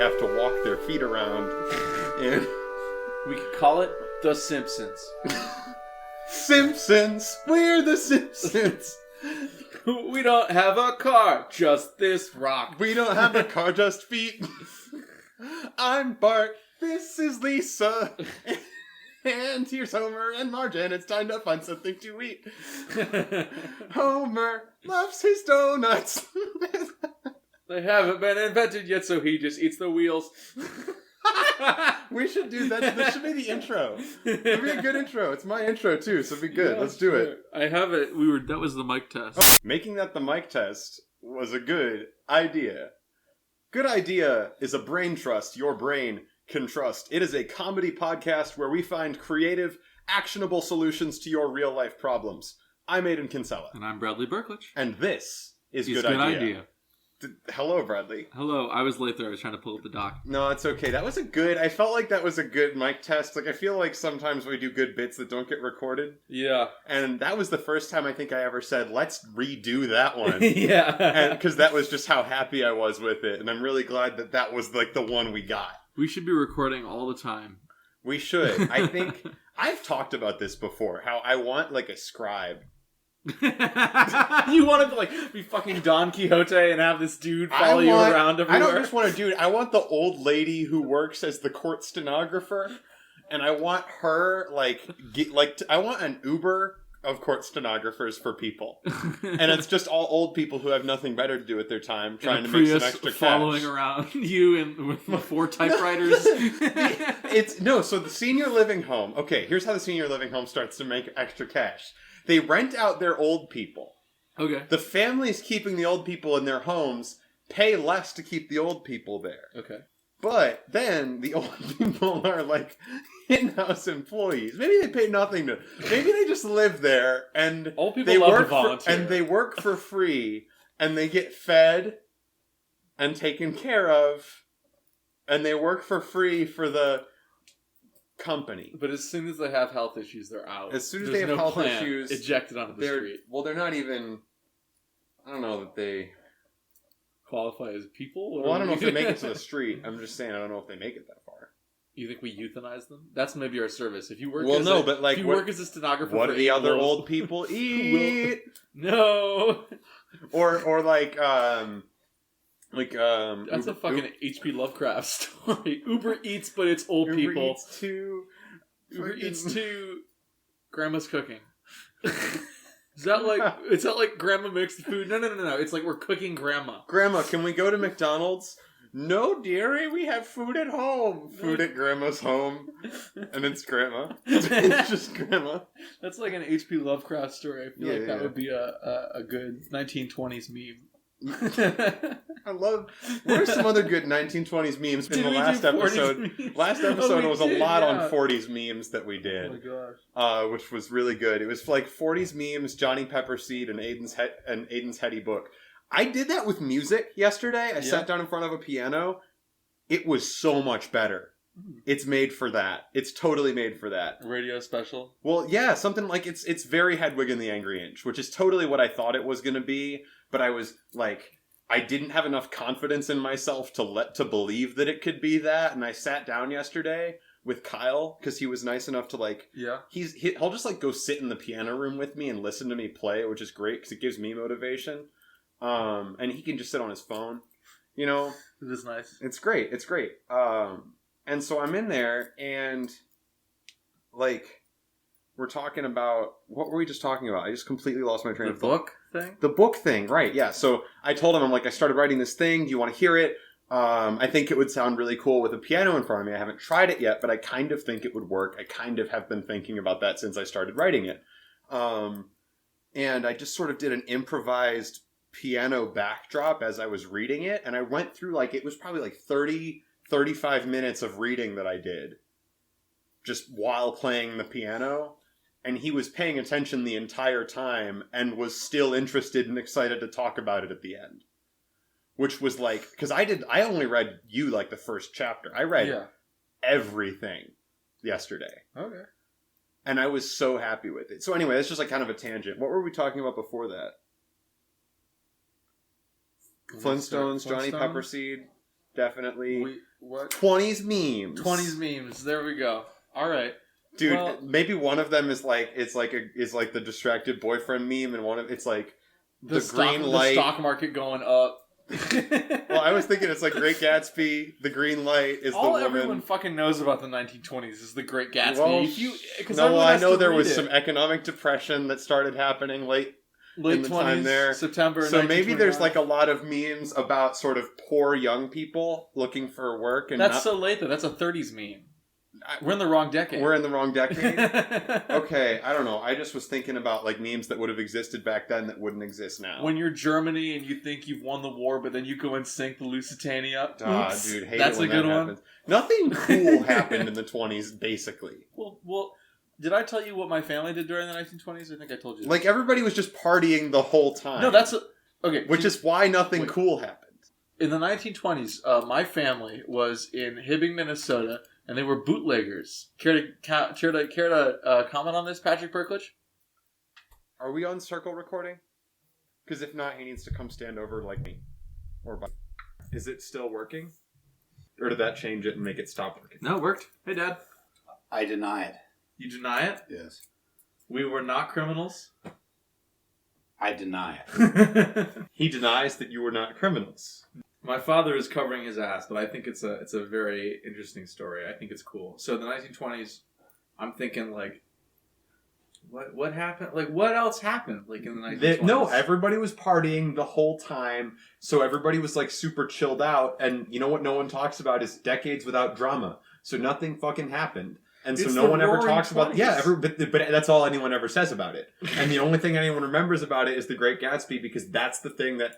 have to walk their feet around. And we could call it The Simpsons. Simpsons! We're the Simpsons! We don't have a car, just this rock. We don't have a car, just feet. I'm Bart. This is Lisa. And here's Homer and Marge, and it's time to find something to eat. Homer loves his donuts. They haven't been invented yet, so he just eats the wheels. We should do that. This should be the intro. It'd be a good intro. It's my intro too, so it'd be good. Yeah, let's do it. I have it. That was the mic test. Making that the mic test was a good idea. Good idea is a brain trust your brain can trust. It is a comedy podcast where we find creative, actionable solutions to your real life problems. I'm Aiden Kinsella. And I'm Bradley Berklich. And this is Good Idea. Hello, Bradley. Hello. I was late there. I was trying to pull up the doc. No, it's okay. I felt like that was a good mic test. Like, I feel like sometimes we do good bits that don't get recorded. Yeah. And that was the first time I think I ever said, let's redo that one. Yeah. And because that was just how happy I was with it. And I'm really glad that was like the one we got. We should be recording all the time. We should. I think I've talked about this before, how I want like a scribe. You want to like be fucking Don Quixote and have this dude follow you around everywhere? I don't just want a dude. I want the old lady who works as the court stenographer, and I want her I want an Uber of court stenographers for people, and it's just all old people who have nothing better to do with their time, trying to make some extra cash. Following around you with 4 typewriters. So the senior living home. Okay, here's how the senior living home starts to make extra cash. They rent out their old people. Okay. The families keeping the old people in their homes pay less to keep the old people there. Okay. But then the old people are like in-house employees. Maybe they pay nothing to. Maybe they just live there and old people love to volunteer. And they work for free and they get fed and taken care of and they work for free for the company. But as soon as they have health issues, they're out. As soon as they have health issues, ejected onto the street. Well, they're not even. I don't know that they qualify as people. Well, I don't know if they make it to the street. I'm just saying I don't know if they make it that far. You think we euthanize them? That's maybe our service. If you work, if you work as a stenographer, what do the other old people eat? No, or like that's a fucking H.P. Lovecraft story. Uber Eats, but it's old Uber people. Uber Eats 2. Grandma's cooking. Is that like Grandma makes the food? No. It's like we're cooking Grandma. Grandma, can we go to McDonald's? No, dearie, we have food at home. Food at Grandma's home. And it's Grandma. It's just Grandma. That's like an H.P. Lovecraft story. I feel that would be a good 1920s meme. What are some other good 1920s memes in the last episode? Last episode was a lot on 40s memes that we did. Oh my gosh. Which was really good. It was like 40s memes, Johnny Pepperseed, and Aiden's Heady book. I did that with music yesterday. I sat down in front of a piano. It was so much better. It's made for that. It's totally made for that. Radio special? Well, yeah, something like it's very Hedwig and the Angry Inch, which is totally what I thought it was going to be. But I was like, I didn't have enough confidence in myself to believe that it could be that. And I sat down yesterday with Kyle because he was nice enough to he'll just like go sit in the piano room with me and listen to me play, which is great because it gives me motivation. And he can just sit on his phone, you know. It is nice. It's great. And so I'm in there and like we're talking about, what were we just talking about? I just completely lost my train of thought. The book thing, right, yeah. So I told him, I'm like, I started writing this thing. Do you want to hear it? I think it would sound really cool with a piano in front of me. I haven't tried it yet, but I kind of think it would work. I kind of have been thinking about that since I started writing it. And I just sort of did an improvised piano backdrop as I was reading it. And I went through, it was probably 35 minutes of reading that I did just while playing the piano. And he was paying attention the entire time and was still interested and excited to talk about it at the end. Which was because I only read you the first chapter. I read everything yesterday. Okay. And I was so happy with it. So anyway, that's just kind of a tangent. What were we talking about before that? Flintstones, Johnny Pepperseed, definitely. What? 20s memes. 20s memes. There we go. All right. Dude, Well, maybe one of them is like the distracted boyfriend meme, and one of it's like the green light. The stock market going up. Well, I was thinking it's like Great Gatsby. The green light is all the woman. everyone fucking knows about the 1920s is the Great Gatsby. Well, I know there was some economic depression that started happening late in the 20s, time there. September. So maybe there's like a lot of memes about sort of poor young people looking for work, and that's so late though. That's a 30s meme. We're in the wrong decade. We're in the wrong decade? Okay, I don't know. I just was thinking about like memes that would have existed back then that wouldn't exist now. When you're Germany and you think you've won the war, but then you go and sink the Lusitania. Dude, hate that's it when a good that one. happens. Nothing cool happened in the 20s, basically. Well, did I tell you what my family did during the 1920s? I think I told you. Like, everybody was just partying the whole time. No, that's... Okay. Which is why nothing cool happened. In the 1920s, my family was in Hibbing, Minnesota, and they were bootleggers. Care to comment on this, Patrick Berklich? Are we on circle recording? Because if not, he needs to come stand over like me. Is it still working? Or did that change it and make it stop working? No, it worked. Hey, Dad. I deny it. You deny it? Yes. We were not criminals? I deny it. He denies that you were not criminals. My father is covering his ass, but I think it's a very interesting story. I think it's cool. So the 1920s, I'm thinking like, what happened? Like, what else happened? Like in the 1920s? No, everybody was partying the whole time, so everybody was like super chilled out. And you know what no one talks about is decades without drama. So nothing fucking happened. And so It's no the one ever roaring talks about 20s. but that's all anyone ever says about it. And the only thing anyone remembers about it is the Great Gatsby, because that's the thing that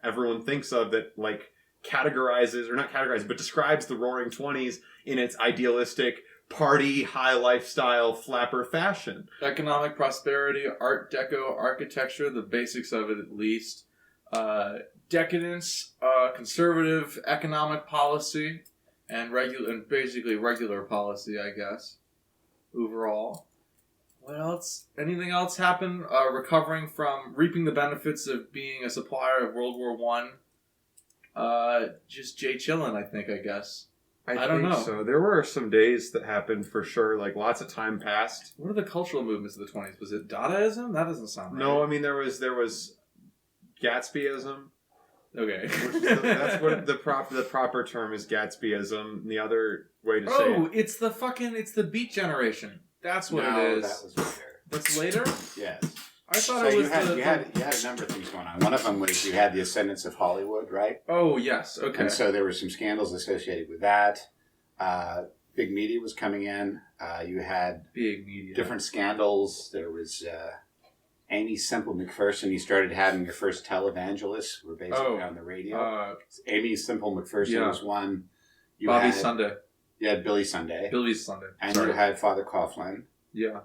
everyone thinks of that like categorizes, or not categorizes, but describes the Roaring 20s in its idealistic party, high lifestyle, flapper fashion. Economic prosperity, Art Deco architecture, the basics of it at least. Decadence, conservative economic policy, and basically regular policy, I guess. Overall, what else? Anything else happen? Recovering from reaping the benefits of being a supplier of World War One. Just Jay chillin', I think. I guess. I don't know. So there were some days that happened for sure. Like lots of time passed. What are the cultural movements of the 20s? Was it Dadaism? That doesn't sound right. No, I mean there was Gatsbyism. Okay. That's what the proper term is, Gatsbyism. The other way to say it. It's the Beat Generation. That's what No, it is. that was later. That's later? Yes. I thought So it was you had a number of things going on. One of them was you had the ascendance of Hollywood, right? Oh, yes. Okay. And so there were some scandals associated with that. Big media was coming in. You had Big media. different scandals. There was Amy Semple McPherson. You started having your first televangelists. Were basically on the radio. Amy Semple McPherson was one. Bobby Sunday. You had Billy Sunday. Billy's Sunday. And you had Father Coughlin. Yeah.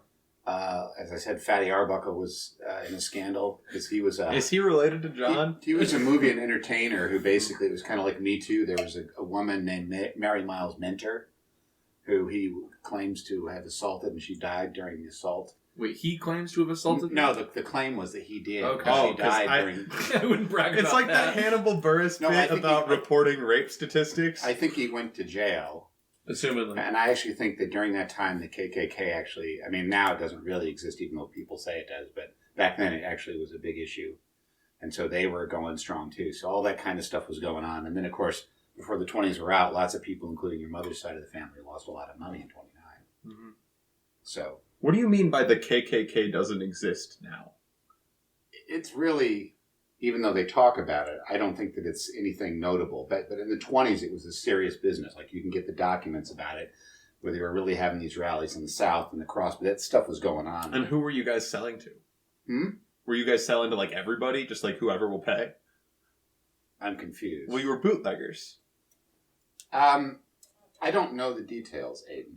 As I said, Fatty Arbuckle was in a scandal because he was Is he related to John? He was a movie and entertainer who basically was kind of like Me Too. There was a woman named Mary Miles Minter who he claims to have assaulted, and she died during the assault. Wait, he claims to have assaulted? No, the claim was that he did. Okay. She died during... I wouldn't brag about It's like that Hannibal Buress bit about reporting rape statistics. I think he went to jail. Assumedly. And I actually think that during that time, the KKK actually... I mean, now it doesn't really exist, even though people say it does. But back then, it actually was a big issue. And so they were going strong, too. So all that kind of stuff was going on. And then, of course, before the 20s were out, lots of people, including your mother's side of the family, lost a lot of money in 29. Mm-hmm. So... What do you mean by the KKK doesn't exist now? It's really, even though they talk about it, I don't think that it's anything notable. But in the 20s, it was a serious business. Like, you can get the documents about it, where they were really having these rallies in the South and the Cross. But that stuff was going on. And who were you guys selling to? Were you guys selling to, like, everybody? Just, like, whoever will pay? I'm confused. Well, you were bootleggers. I don't know the details, Aiden.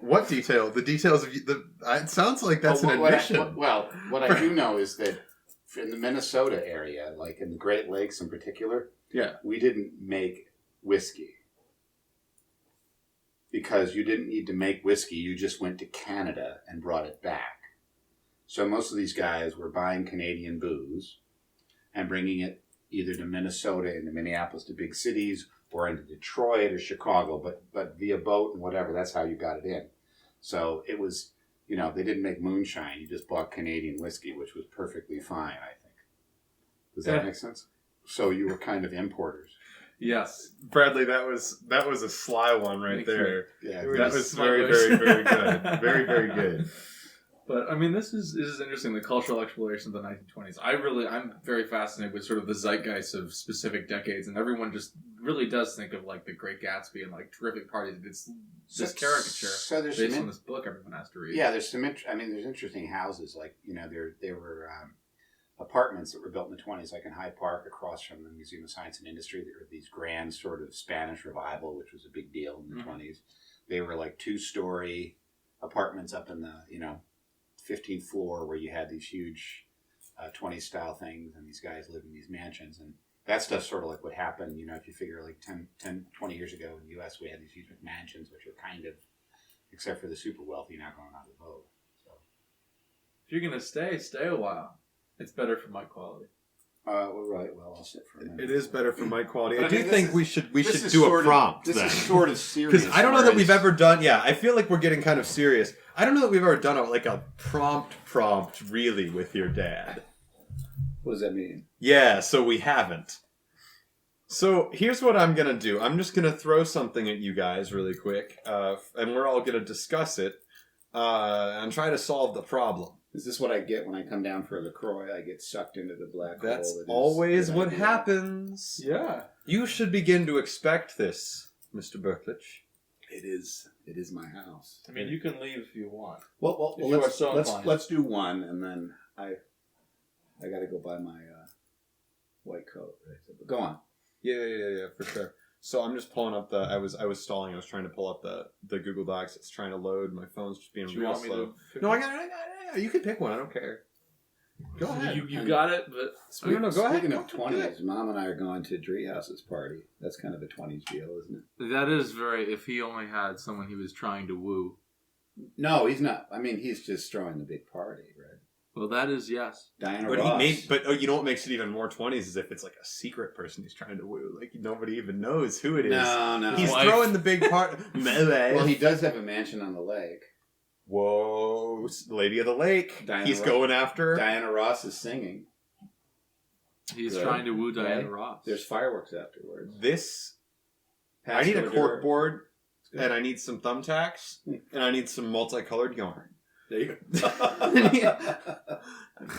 What detail? The details of the... It sounds like that's an admission. What I do know is that in the Minnesota area, like in the Great Lakes in particular, we didn't make whiskey. Because you didn't need to make whiskey, you just went to Canada and brought it back. So most of these guys were buying Canadian booze and bringing it either to Minnesota and to Minneapolis, to big cities, or into Detroit or Chicago, but via boat and whatever, that's how you got it in. So it was, they didn't make moonshine. You just bought Canadian whiskey, which was perfectly fine, I think. Does that make sense? So you were kind of importers. Yes. Bradley, that was a sly one right there. Yeah, that was very, very, very good. Very, very good. But I mean, this is interesting. The cultural exploration of the 1920s. I'm very fascinated with sort of the zeitgeist of specific decades, and everyone just really does think of like the Great Gatsby and like terrific parties. It's this caricature based on this book everyone has to read. Yeah, there's there's interesting houses like there were apartments that were built in the 20s, like in Hyde Park, across from the Museum of Science and Industry. There were these grand sort of Spanish revival, which was a big deal in the 20s. They were like 2-story apartments up in the 15th floor where you had these huge 20s style things, and these guys lived in these mansions, and that stuff's sort of like what happened, if you figure like 10, 20 years ago in the U.S. we had these huge mansions, which are kind of, except for the super wealthy, now going out of vogue. So if you're going to stay a while. It's better for mic quality. Right. Well, I'll sit for a minute. It is better for mic quality. I do mean, think we should do a prompt. This is sort of serious. Because I don't know that we've ever done. Yeah, I feel like we're getting kind of serious. I don't know that we've ever done a prompt really with your dad. What does that mean? Yeah, so we haven't. So here's what I'm gonna do. I'm just gonna throw something at you guys really quick, and we're all gonna discuss it and try to solve the problem. Is this what I get when I come down for LaCroix? I get sucked into the black hole. That's always what happens. Yeah. You should begin to expect this, Mr. Berklich. It is my house. I mean, you can leave if you want. Well, If you are so inclined. let's do one, and then I got to go buy my white coat. Right? So, go on. Yeah, for sure. So I'm just pulling up I was stalling. I was trying to pull up the Google Docs. It's trying to load. My phone's just being real slow. No, I got it. You can pick one. I don't care. Go ahead. You got it, but no, go ahead. Speaking of 20s, Mom and I are going to Driehaus's party. That's kind of a 20s deal, isn't it? that is very. If he only had someone he was trying to woo. No, he's not. I mean, he's just throwing the big party, right? Well, that is yes. Diana But Ross. you know what makes it even more 20s is if it's like a secret person he's trying to woo. Like nobody even knows who it is. No. He's throwing the big part. Well, he does have a mansion on the lake. Whoa, Lady of the Lake. Diana Ross. Going after. Diana Ross is singing. He's trying to woo Diana Ross. There's fireworks afterwards. I need a cork board, and I need some thumbtacks, and I need some multicolored yarn. There you go.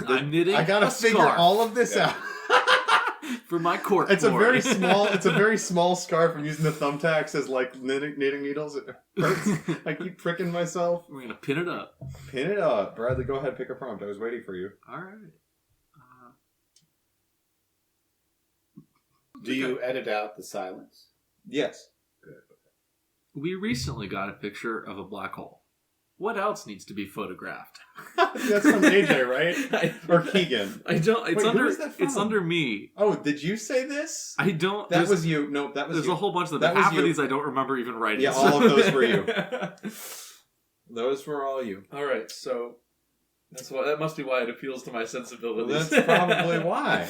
I'm knitting. I gotta figure scarf all of this out. for my cork It's board. a very small scarf. I'm using the thumbtacks as like knitting needles. It hurts. I keep pricking myself. We're gonna pin it up. Pin it up, Bradley. Go ahead, pick a prompt. I was waiting for you. All right. Do you edit out the silence? Yes. Good. We recently got a picture of a black hole. What else needs to be photographed? That's from AJ, right? Or Keegan. I don't. It's Wait, under. who is that from? It's under me. Oh, did you say this? I don't. That was you. No, that was There's you. a whole bunch of them. That was Half you. of these I don't remember even writing. Yeah, all of those were you. Those were all you. All right, so that must be why it appeals to my sensibilities. That's probably why.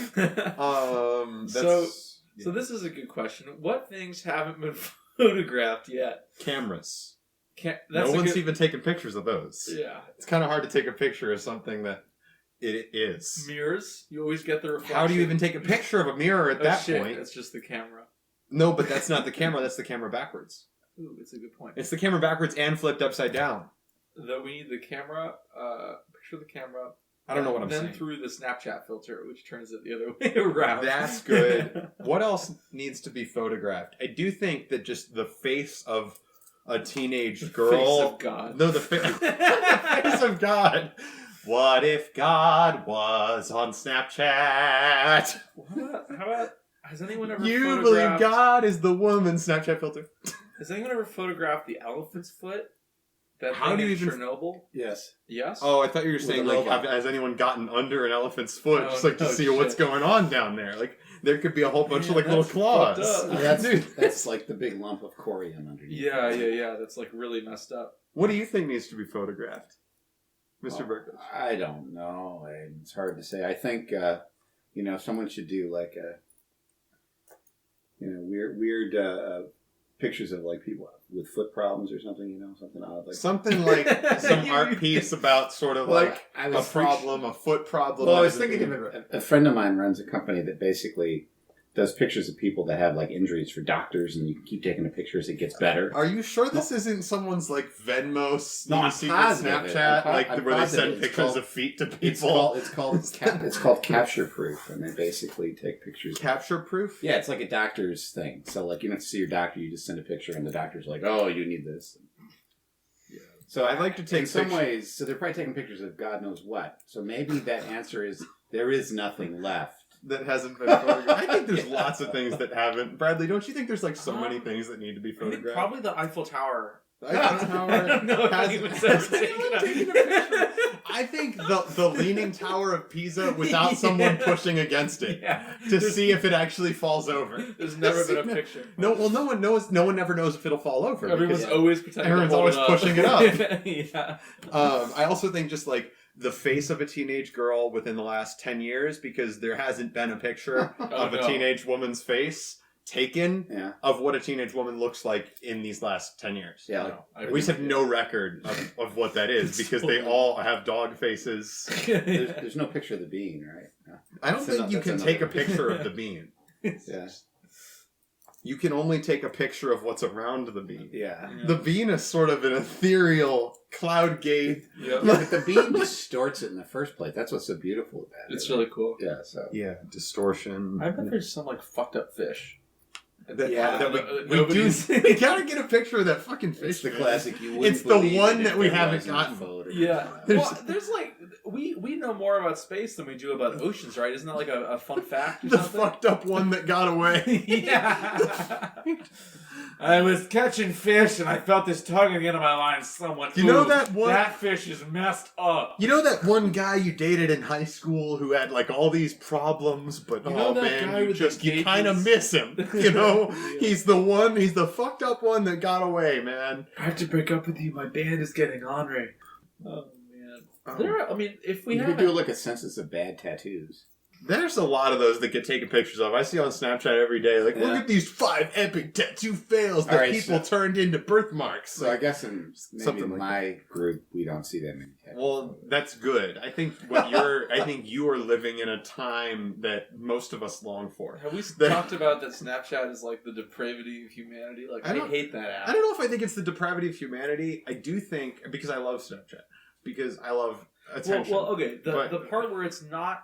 So this is a good question. What things haven't been photographed yet? Cameras. That's no one's even taken pictures of those. Yeah. It's kind of hard to take a picture of something that it is. Mirrors. You always get the reflection. How do you even take a picture of a mirror at that point? It's just the camera. No, but that's not the camera. That's the camera backwards. Ooh, it's a good point. It's the camera backwards and flipped upside down. Though we need the camera, picture of the camera. I don't know what I'm then saying. through the Snapchat filter, which turns it the other way around. That's good. What else needs to be photographed? I do think that just the face of a teenage girl. Face of God. No, the face of God. What if God was on Snapchat? How about has anyone ever You believe photographed... God is the woman Snapchat filter. Has anyone ever photographed the elephant's foot? That How thing do you in even... Chernobyl? Yes. Yes? Oh, I thought you were With saying, a like, robot. has anyone gotten under an elephant's foot just like to no, see shit. what's going on down there? Like, there could be a whole bunch of, Man, like, little that's claws. fucked up. That's like the big lump of corium underneath. Yeah. That's like really messed up. What do you think needs to be photographed, Mr. Well, Berklich? I don't know. It's hard to say. I think, someone should do like weird pictures of like people with foot problems or something, something odd like something like some art piece about sort of like a problem, a foot problem. Well, I was thinking of a friend of mine runs a company that basically does pictures of people that have like injuries for doctors, and you keep taking the pictures, it gets better. Are you sure this isn't someone's like Venmo secret positive. Snapchat, where they send pictures of feet to people? It's called capture proof, and they basically take pictures. Capture proof? Yeah, it's like a doctor's thing. So like you don't have to see your doctor, you just send a picture, and the doctor's like, "Oh, you need this." Yeah. So I like to take some ways. So they're probably taking pictures of God knows what. So maybe that answer is there is nothing left. That hasn't been photographed. I think there's lots of things that haven't. Bradley, don't you think there's like so many things that need to be photographed? I think probably the Eiffel Tower. The Eiffel Tower I don't know if anyone says taking a picture. I think the Leaning Tower of Pisa without someone pushing against it to see if it actually falls over. There's never been a picture. No one knows. No one never knows if it'll fall over. Everyone's always pretending. Everyone's always pushing it up. Yeah. I also think just like the face of a teenage girl within the last 10 years, because there hasn't been a picture of a teenage woman's face taken of what a teenage woman looks like in these last 10 years. Yeah. We just have no record of what that is because they all have dog faces. There's no picture of the bean, right? No. I don't think you can take a picture of the bean. Yeah. You can only take a picture of what's around the bean. Yeah. The bean is sort of an ethereal cloud gate. Yeah. But the bean distorts it in the first place. That's what's so beautiful about it. It's really cool. Yeah, so. Yeah, distortion. I bet there's some like fucked up fish. We gotta get a picture of that fucking fish. It's the classic. It's the one that we haven't gotten. Yeah. There's like we know more about space than we do about oceans, right? Isn't that like a fun fact? Or the something? Fucked up one that got away. Yeah. I was catching fish and I felt this tugging into my line. Someone. You know that one? That fish is messed up. You know that one guy you dated in high school who had like all these problems, but you kind of miss him. You know, he's the one. He's the fucked up one that got away, man. I have to break up with you. My band is getting ornery. Oh man. If we could do like a census of bad tattoos. There's a lot of those that get taken pictures of. I see on Snapchat every day. Like, look at these 5 epic tattoo fails that people turned into birthmarks. So I guess in my group, we don't see that many tattoos. Well, that's good. I think you are living in a time that most of us long for. Have we talked about that Snapchat is like the depravity of humanity? Like, I hate that app. I don't know if I think it's the depravity of humanity. I do think, because I love Snapchat. Because I love attention. Well, okay. The part where it's not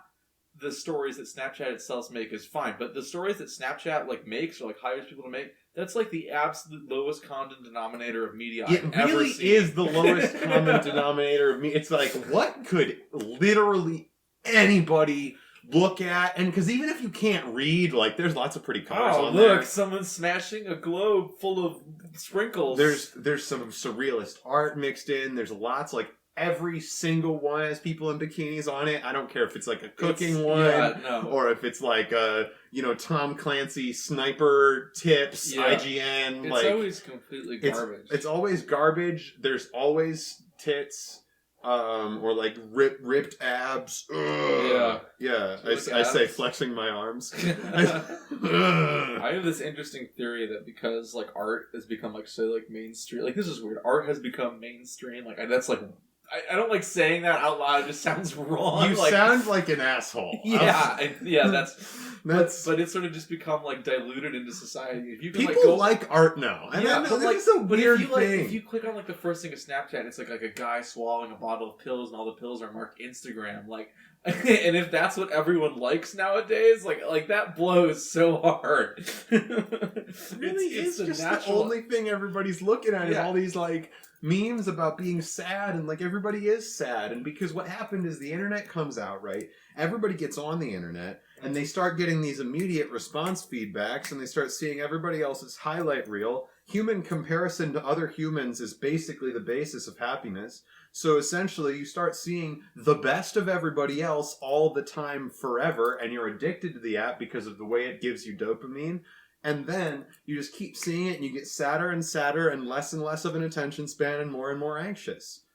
the stories that Snapchat itself make is fine, but the stories that Snapchat like makes or like hires people to make, that's like the absolute lowest common denominator of media I've ever seen. It really is the lowest common denominator of media. It's like, what could literally anybody look at? And because even if you can't read, like, there's lots of pretty colors on there. Oh, look, someone's smashing a globe full of sprinkles. There's some surrealist art mixed in. There's lots, like, every single one has people in bikinis on it. I don't care if it's like a cooking one or if it's like Tom Clancy sniper tips, IGN. It's always completely garbage. It's always garbage. There's always tits. Or like ripped abs. Ugh. Yeah. I say flexing my arms. I have this interesting theory that because like art has become like so like mainstream, like this is weird. Art has become mainstream. Like that's like I don't like saying that out loud. It just sounds wrong. You sound like an asshole. That's. But it's sort of just become like diluted into society. If you can, people like art now. And I know this is a weird thing. If you click on like the first thing of Snapchat, it's like a guy swallowing a bottle of pills, and all the pills are marked Instagram. Like, and if that's what everyone likes nowadays, like that blows so hard. It really is just the only thing everybody's looking at is all these like memes about being sad, and like everybody is sad. And because what happened is the internet comes out, right? Everybody gets on the internet and they start getting these immediate response feedbacks, and they start seeing everybody else's highlight reel. Human comparison to other humans is basically the basis of happiness. So essentially you start seeing the best of everybody else all the time forever, and you're addicted to the app because of the way it gives you dopamine. And then you just keep seeing it, and you get sadder and sadder and less of an attention span and more anxious.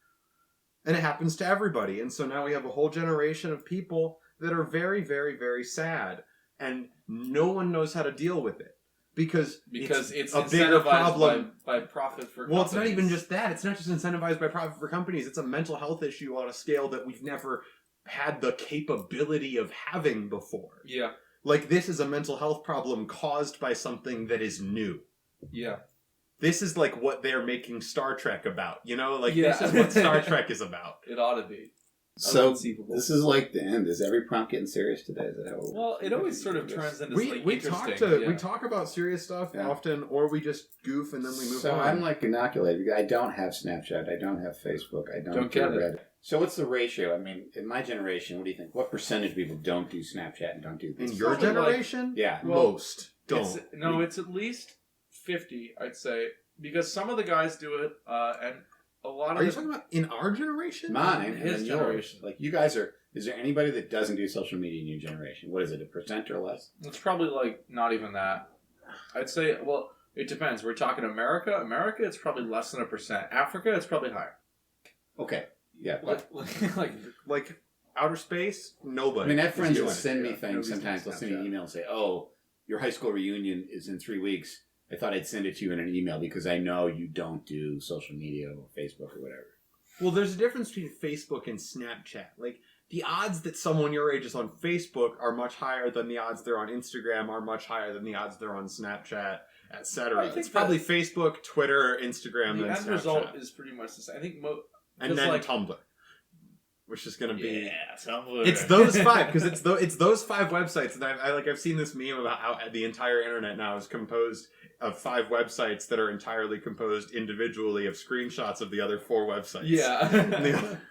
And it happens to everybody. And so now we have a whole generation of people that are very, very, very sad. And no one knows how to deal with it. because it's a bigger incentivized problem by profit for Well, it's not companies. even just that. It's not just incentivized by profit for companies. It's a mental health issue on a scale that we've never had the capability of having before. Yeah. Like, this is a mental health problem caused by something that is new. Yeah. This is like what they're making Star Trek about, you know? Like, Yeah. this is what Star Trek is about. It ought to be. So Unconceivable. this is like the end. Is every prompt getting serious today? Is that how Well, it always sort of turns into something We interesting. talk about serious stuff Yeah. often, or we just goof and then we move So on. I'm like inoculated. I don't have Snapchat. I don't have Facebook. I don't do get it. Reddit. So what's the ratio? I mean, in my generation, what do you think? What percentage of people don't do Snapchat and don't do this? In your Probably like- generation? Yeah. Most don't. It's at least 50, I'd say, because some of the guys do it, and a lot Are of you talking about in our generation? Mine and His then generation. yours. Like you guys are. Is there anybody that doesn't do social media in your generation? What is it? 1% or less? It's probably like not even that. I'd say, well, it depends. We're talking America. America, it's probably less than 1%. Africa, it's probably higher. Okay. Yeah. Like Outer space? Nobody. I mean, I have is friends doing that it. send me Yeah. things Nobody's sometimes. doing They'll send me an Snapchat. email and say, "Oh, your high school reunion is in 3 weeks. I thought I'd send it to you in an email because I know you don't do social media or Facebook or whatever." Well, there's a difference between Facebook and Snapchat. Like, the odds that someone your age is on Facebook are much higher than the odds they're on Instagram, are much higher than the odds they're on Snapchat, I etc. think It's probably Facebook, Twitter, Instagram, the then end Snapchat. result is pretty much the same. I think And then like- Tumblr, which is going to be... Tumblr. It's those five, because it's those 5 websites, and I've seen this meme about how the entire internet now is composed of 5 websites that are entirely composed individually of screenshots of the other 4 websites. Yeah.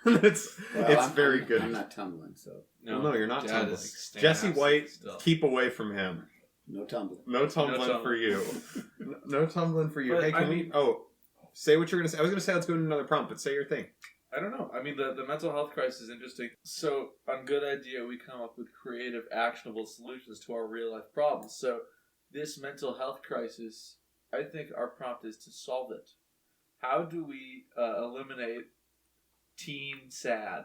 it's Well, very I'm, good. I'm not tumbling, so No, you're not Dad tumbling. is staying Jesse absent White, still. keep away from him. no tumbling. No tumbling tumbling. for you. No tumbling for you. But, Hey, can I we? mean- Oh, say what you're gonna say. I was gonna say let's go to another prompt, but say your thing. I don't know. I mean, the mental health crisis is interesting. So, on Good Idea, we come up with creative, actionable solutions to our real life problems. So, this mental health crisis, I think our prompt is to solve it. How do we eliminate teen sad?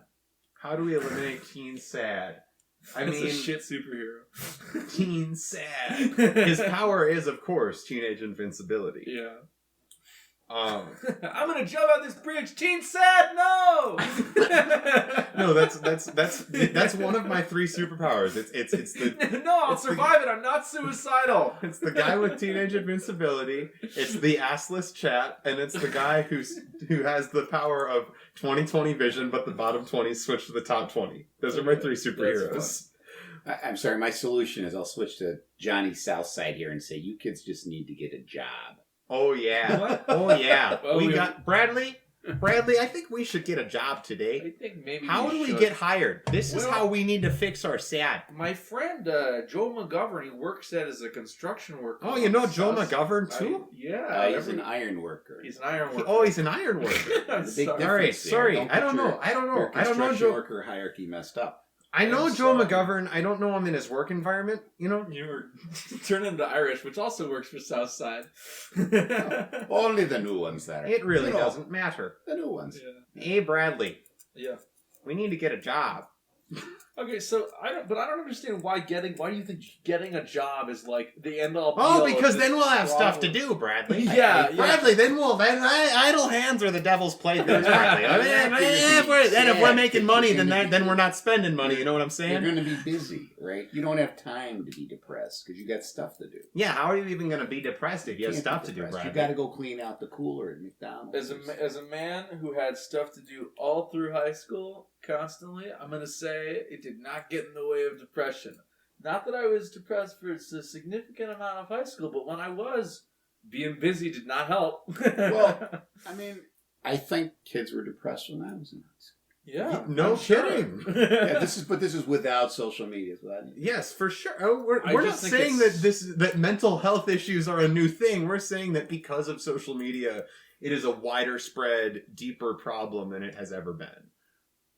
How do we eliminate teen sad? I That's a mean, shit superhero. teen sad. His power is, of course, teenage invincibility. Yeah. Um, I'm gonna jump out this bridge. Teen sad, no. no, that's one of my 3 superpowers. It's the no, I'll it's the- survive it. I'm not suicidal. It's the guy with teenage invincibility. It's the assless chat, and it's the guy who has the power of 20/20 vision, but the bottom 20 switch to the top 20. Those are my 3 superheroes. I'm sorry. My solution is I'll switch to Johnny Southside here and say, "You kids just need to get a job." Oh yeah, What? oh yeah. Well, we we- got Bradley. Bradley, I think we should get a job I today. think maybe. How do we should. get hired? This is Well- how we need to fix our sad. My friend Joe McGovern, he works at as a construction worker. Oh, you know on Joe South- McGovern too? Yeah, He's an iron worker. He's an iron worker. Oh, he's an iron worker. I'm The big sorry. All right, difference there. sorry. Don't I put don't your- know. I don't Your know. I don't know construction Joe. worker hierarchy messed up. I know I'm Joe sorry. McGovern. I don't know him in his work environment. You know. You were turned into Irish, which also works for Southside. Only the new ones that are. It really You know, doesn't matter. The new ones. Yeah. Hey, Bradley, Yeah. we need to get a job. Okay, so I don't understand why do you think getting a job is like the end all? Oh, be all because of then this we'll have stuff to problem? do, Bradley. Yeah, Bradley. Then idle hands are the devil's playthings, Bradley. I mean, if we're making money, then we're not spending money. You know what I'm You're saying? going to be busy, right? You don't have time to be depressed because you got stuff to do. Yeah. How are you even going to be depressed if you have Can't stuff be to do, depressed. Bradley? You got to go clean out the cooler at McDonald's. As a man who had stuff to do all through high school constantly, I'm gonna say it did not get in the way of depression. Not that I was depressed for a significant amount of high school, but when I was, being busy did not help. Well, I mean, I think kids were depressed when I was in high school. yeah, No I'm sure. kidding. Yeah, this is without social media. So that, Yes, for sure. Oh, we're I not just think saying it's- that mental health issues are a new thing. We're saying that because of social media, it is a wider spread, deeper problem than it has ever been.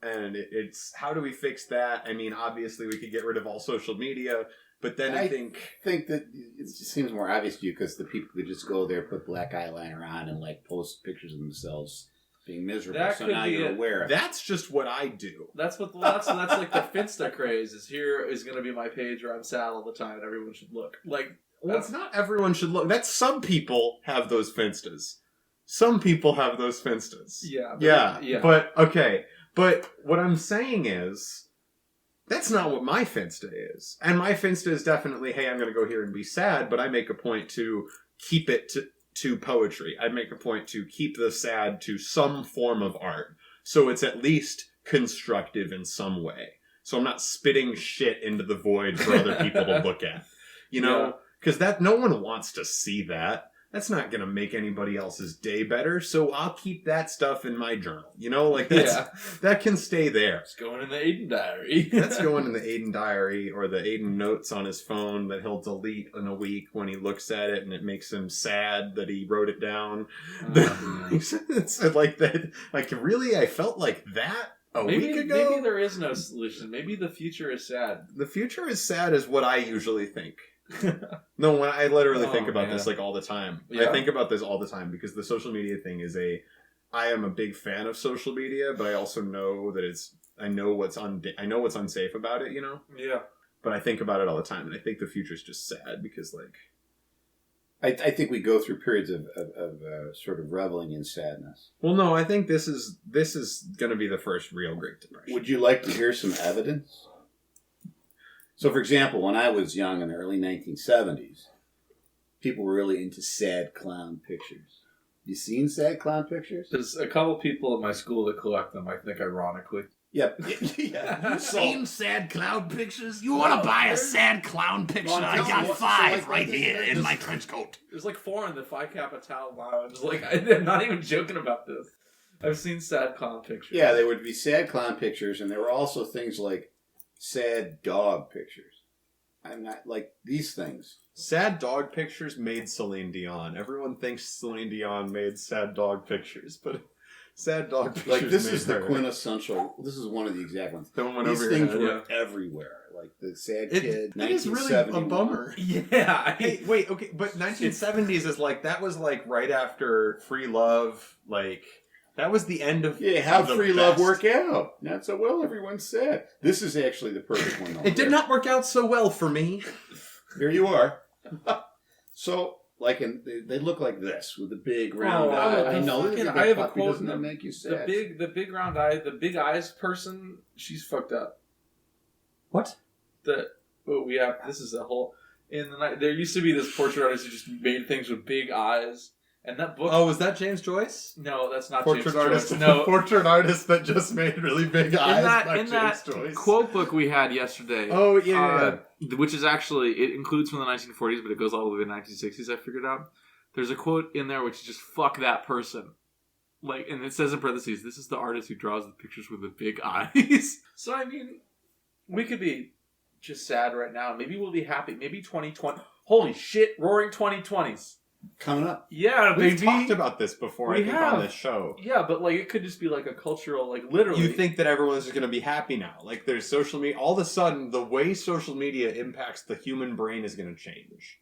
And it's how do we fix that? I mean, obviously we could get rid of all social media, but then I think that it just seems more obvious to you because the people could just go there, put black eyeliner on, and like post pictures of themselves being miserable. That So could now be you're it. aware. That's just what I do. That's that's like the Finsta craze. Is here is going to be my page where I'm sad all the time, and everyone should look. Like, Well, it's not everyone should look. That's some people have those Finstas. Some people have those Finstas. Yeah. Yeah. But, okay. But what I'm saying is, that's not what my Finsta is. And my Finsta is definitely, hey, I'm going to go here and be sad, but I make a point to keep it to poetry. I make a point to keep the sad to some form of art. So it's at least constructive in some way. So I'm not spitting shit into the void for other people to look at. You know? Because no one wants to see that. That's not going to make anybody else's day better. So I'll keep that stuff in my journal. You know? Like, that can stay there. It's going in the Aiden diary. That's going in the Aiden diary or the Aiden notes on his phone that he'll delete in a week when he looks at it and it makes him sad that he wrote it down. It's like that. Like, really? I felt like that a week ago? Maybe there is no solution. Maybe the future is sad. The future is sad is what I usually think. No, when I literally think about this like all the time. Yeah. I think about this all the time because the social media thing is I am a big fan of social media, but I also know that I know what's unsafe about it, you know? Yeah. But I think about it all the time, and I think the future's just sad because, like, I think we go through periods of sort of reveling in sadness. well, no, I think this is going to be the first real Great Depression. Would you like to hear some evidence? So, for example, when I was young in the early 1970s, people were really into sad clown pictures. You seen sad clown pictures? There's a couple people at my school that collect them, I think, ironically. Yep. Yeah. You seen sad clown pictures? You want to buy a sad clown picture? Well, I got so 5 like right this- here in this- my trench coat. There's like 4 in the Phi Kappa Tau lounge. Like, I'm not even joking about this. I've seen sad clown pictures. Yeah, there would be sad clown pictures, and there were also things like sad dog pictures. I'm not like these things. Sad dog pictures made Celine Dion. Everyone thinks Celine Dion made sad dog pictures, but sad dog pictures Like this made is the her. quintessential. This is one of the exact ones. The one went These over your things head. were everywhere. Like the sad It kid. is really a 1971. bummer. Yeah. Hey, wait, okay, but 1970s is like, that was like right after Free Love, like, that was the end of Yeah, how'd the free love best. work out? Not so well, everyone said. This is actually the perfect one. It did not work out so well for me. Here you are. So, like, they look like this with the big round eye. I know. Fucking, that I have a puppy quote. doesn't that make you sad? The big round eye, the big eyes person, she's fucked up. What? We have, this is a whole, in the night, there used to be this portrait artist who just made things with big eyes. And that book... Oh, was that James Joyce? No, that's not Portrait James artist. Joyce. No. Portrait artist that just made really big eyes. In that Joyce. quote book we had yesterday. Oh, yeah. Which is actually, it includes from the 1940s, but it goes all the way to the 1960s, I figured out. There's a quote in there which is just, fuck that person. Like, and it says in parentheses, this is the artist who draws the pictures with the big eyes. So, I mean, we could be just sad right now. Maybe we'll be happy. Maybe 2020. Holy shit, roaring 2020s. Coming up. Yeah, We've baby. talked about this before, We I think, have. on this show. Yeah, but like it could just be like a cultural, like literally. You think that everyone's just going to be happy now. Like, there's social media. All of a sudden, the way social media impacts the human brain is going to change.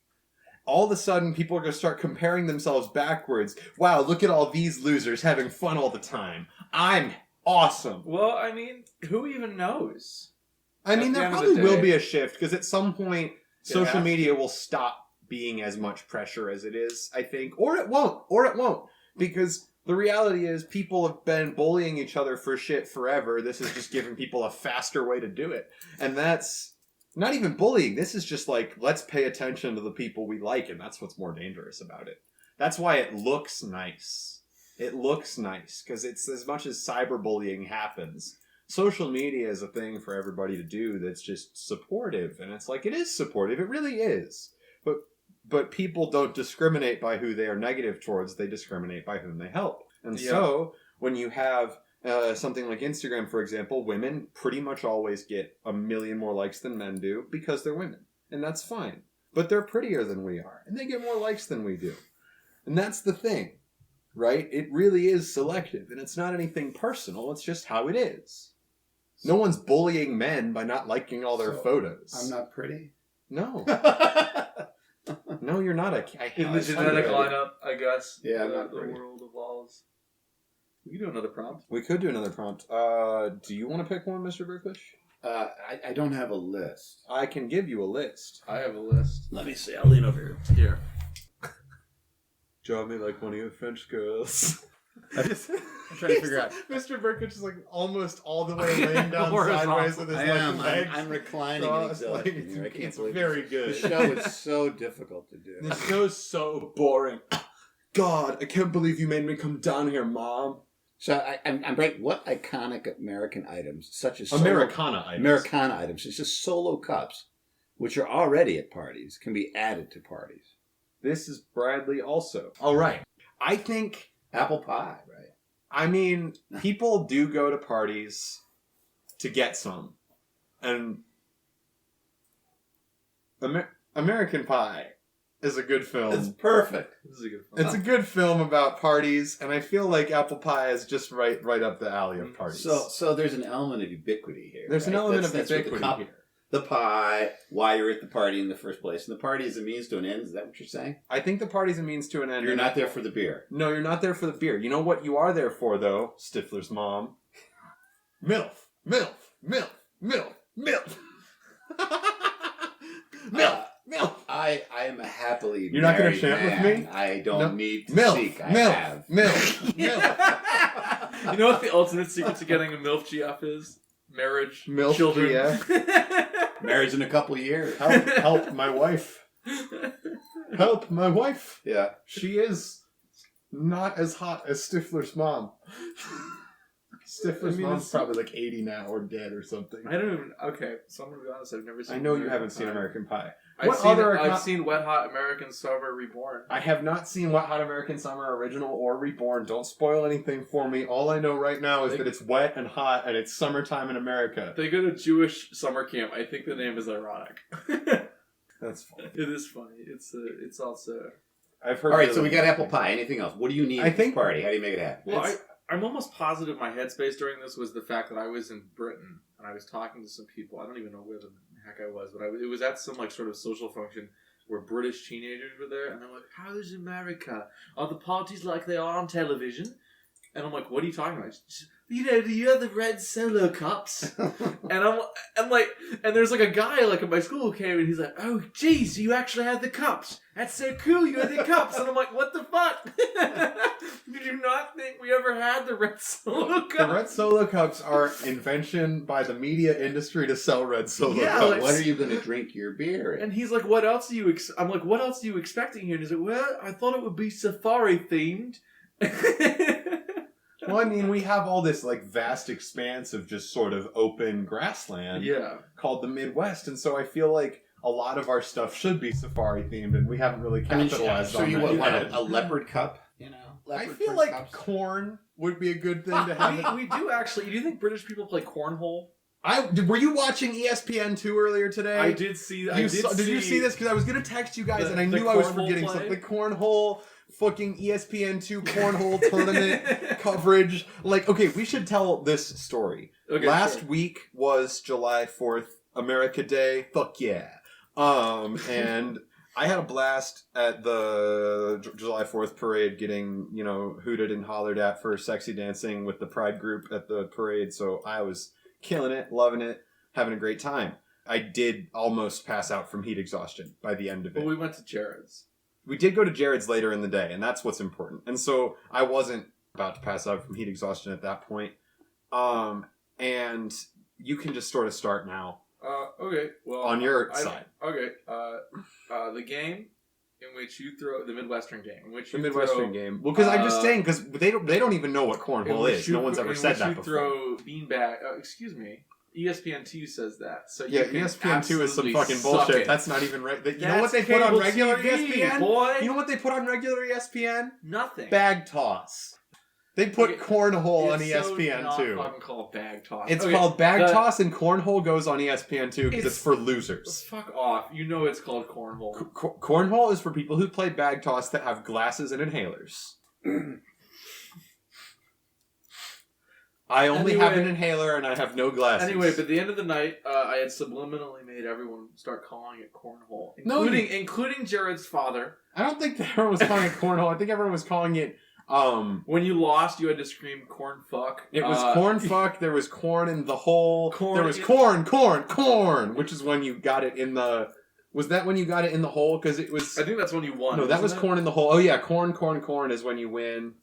All of a sudden, people are going to start comparing themselves backwards. Wow, look at all these losers having fun all the time. I'm awesome. Well, I mean, who even knows? I mean, At the there end of probably the will day- be a shift, because at some point, social has media will stop being as much pressure as it is, I think. Or it won't. Because the reality is, people have been bullying each other for shit forever. This is just giving people a faster way to do it. And that's not even bullying. This is just like, let's pay attention to the people we like, and that's what's more dangerous about it. That's why it looks nice. It looks nice, because it's as much as cyberbullying happens. Social media is a thing for everybody to do that's just supportive. And it's like, it is supportive. It really is. But people don't discriminate by who they are negative towards. They discriminate by whom they help. And so, when you have something like Instagram, for example, women pretty much always get 1 million more likes than men do because they're women. And that's fine. But they're prettier than we are. And they get more likes than we do. And that's the thing. Right? It really is selective. And it's not anything personal. It's just how it is. No one's bullying men by not liking all their photos. I'm not pretty. No. No, you're not. In the genetic lineup, I guess. Yeah, I'm the not the pretty. world evolves. We can do another prompt. We could do another prompt. Do you want to pick one, Mr. Berklich? I don't have a list. I can give you a list. I have a list. Let me see. I'll lean over here. Here. Draw me like one of your French girls. I'm trying to figure out. Mr. Berklich is like almost all the way laying down sideways with his legs. I'm reclining in exhaustion here. I can't believe very this. good. The show is so difficult to do. This show's so boring. God, I can't believe you made me come down here, Mom. So I'm right. What iconic American items, such as Americana items, such as solo cups, which are already at parties, can be added to parties? This is Bradley also. All right. I think Apple pie, right? I mean, people do go to parties to get some. And American Pie is a good film. It's perfect. This is a good film. It's a good film about parties, and I feel like Apple Pie is just right up the alley of parties. So there's an element of ubiquity here. There's an right? element That's of what ubiquity here. The pie, why you're at the party in the first place. And the party is a means to an end. Is that what you're saying? I think the party's a means to an end. You're not there for the beer. No, you're not there for the beer. You know what you are there for, though, Stifler's mom? MILF. MILF. MILF. MILF. MILF. MILF. MILF. I am a happily You're not going to married chant man. with me? I don't need to MILF. seek. I MILF. have. MILF. MILF. You know what the ultimate secret to getting a MILF GF is? Marriage, MILF children. Marriage in a couple of years. Help my wife. Help my wife. Yeah. She is not as hot as Stifler's mom. Stifler's mom's probably like 80 now or dead or something. I don't even. Okay, so I'm gonna be honest. I've never seen. I know you American haven't seen Pie. American Pie. I've seen Wet Hot American Summer Reborn. I have not seen Wet Hot American Summer original or reborn. Don't spoil anything for me. All I know right now is that it's wet and hot and it's summertime in America. They go to Jewish summer camp. I think the name is ironic. That's funny. It is funny. It's also. I've heard. All right, so we got apple pie. Anything else? What do you need at this party? How do you make it happen? Well, I'm almost positive my headspace during this was the fact that I was in Britain and I was talking to some people. I don't even know where the heck I was, but it was at some like sort of social function where British teenagers were there, and they're like, "How's America? Are the parties like they are on television?" And I'm like, "What are you talking about?" You know, do you have the red Solo cups? and and there's like a guy like at my school who came and he's like, "Oh, geez, you actually have the cups. That's so cool. You have the cups." And I'm like, "What the fuck? Did you not think we ever had the red Solo cups?" The red Solo cups are invention by the media industry to sell red Solo Yeah, cups. like, What are you going to drink your beer in? And he's like, "What else are you?" I'm like, "What else are you expecting here?" And he's like, "Well, I thought it would be safari themed." Well, I mean, we have all this like vast expanse of just sort of open grassland called the Midwest, and so I feel like a lot of our stuff should be safari themed, and we haven't really capitalized so on you that want yet. a leopard cup? You know, I feel like corn would be a good thing to have. we do actually. Do you think British people play cornhole? Were you watching ESPN2 earlier today? I did see. Did you see this? Because I was going to text you guys, and I knew I was forgetting something. The cornhole, fucking ESPN2 cornhole tournament coverage. Like, okay, we should tell this story. Okay, Last week was July 4th, America Day. Fuck yeah. And I had a blast at the July 4th parade, getting, hooted and hollered at for sexy dancing with the pride group at the parade. So I was killing it, loving it, having a great time. I did almost pass out from heat exhaustion by the end of it. But we went to Jared's. We did go to Jared's later in the day, and that's what's important. And so I wasn't about to pass out from heat exhaustion at that point. And you can just sort of start now. Okay. Well, on your side. Okay. The game in which you throw the Midwestern game, in which you the Midwestern game. Well, because I'm just saying, because they don't even know what cornhole is. No one's ever said that before. Throw beanbag. Excuse me. ESPN2 says that. So yeah, ESPN2 is some fucking bullshit. It. That's not even right. You know what they put on regular TV, ESPN? Boy. You know what they put on regular ESPN? Nothing. Bag toss. They put cornhole on it's ESPN2. So not fucking called bag toss. It's called bag toss, and cornhole goes on ESPN2 because it's for losers. Fuck off. You know it's called cornhole. Cornhole is for people who play bag toss that have glasses and inhalers. I only have an inhaler and I have no glasses. Anyway, but at the end of the night, I had subliminally made everyone start calling it cornhole, including Jared's father. I don't think that everyone was calling it cornhole. I think everyone was calling it When you lost, you had to scream "corn fuck." It was corn fuck. There was corn in the hole. Corn There was in- corn, which is when you got it in the. Was that when you got it in the hole? Because it was. I think that's when you won. No, that was wasn't corn in the hole. Oh yeah, corn is when you win.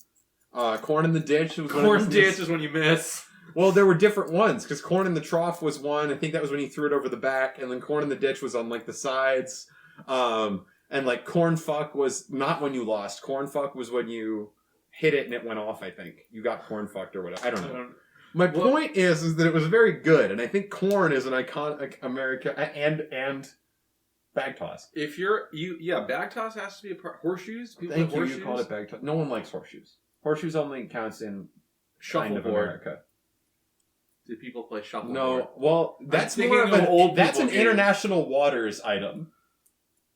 Corn in the ditch was it? when it Corn was ditch is when you miss. Well, there were different ones because corn in the trough was one. I think that was when you threw it over the back, and then corn in the ditch was on like the sides. And like corn fuck was not when you lost. Corn fuck was when you hit it and it went off. I think you got corn fucked or whatever. I don't know. My point is that it was very good, and I think corn is an iconic American and bag toss. If bag toss has to be a part. Horseshoes. People Thank play you. horseshoes. You called it bag toss. No one likes horseshoes. Horseshoes only counts in kind of Shuffleboard. America. Do people play shuffleboard? No, well, that's thinking more of of an old that's an people game. international waters item.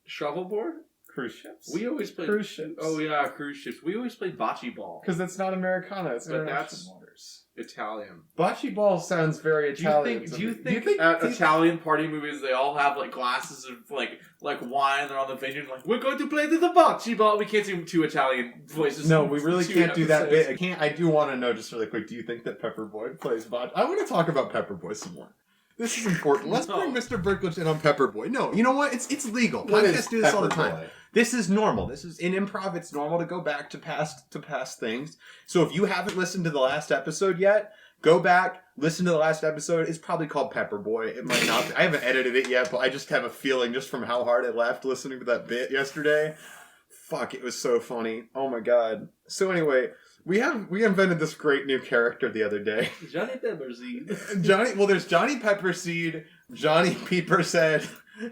Shuffleboard. Cruise ships. We always play Cruise ships. Oh yeah, cruise ships. We always play bocce ball. Because that's not Americana. It's But international that's- waters. Italian. Bocce ball sounds very Italian. Do you think at Italian party movies they all have like glasses of like wine? They're on the vineyard like we're going to play to the bocce ball. We can't do two Italian voices. No, we really Two can't do that episodes. bit. I do want to know just really quick. Do you think that Pepperboy plays bocce? I want to talk about Pepperboy some more. This is important. Let's No. bring Mr. Berklich in on Pepperboy. No, you know what? It's legal. What is Podcasts do this all the time. Pepperboy? This is normal. This is in improv. It's normal to go back to past things. So if you haven't listened to the last episode yet, go back, listen to the last episode. It's probably called Pepperboy. It might not be. I haven't edited it yet, but I just have a feeling just from how hard I laughed listening to that bit yesterday. Fuck, it was so funny. Oh my god. So anyway, we invented this great new character the other day. Johnny Pepperseed. There's Johnny Pepperseed, Johnny Peeperseed,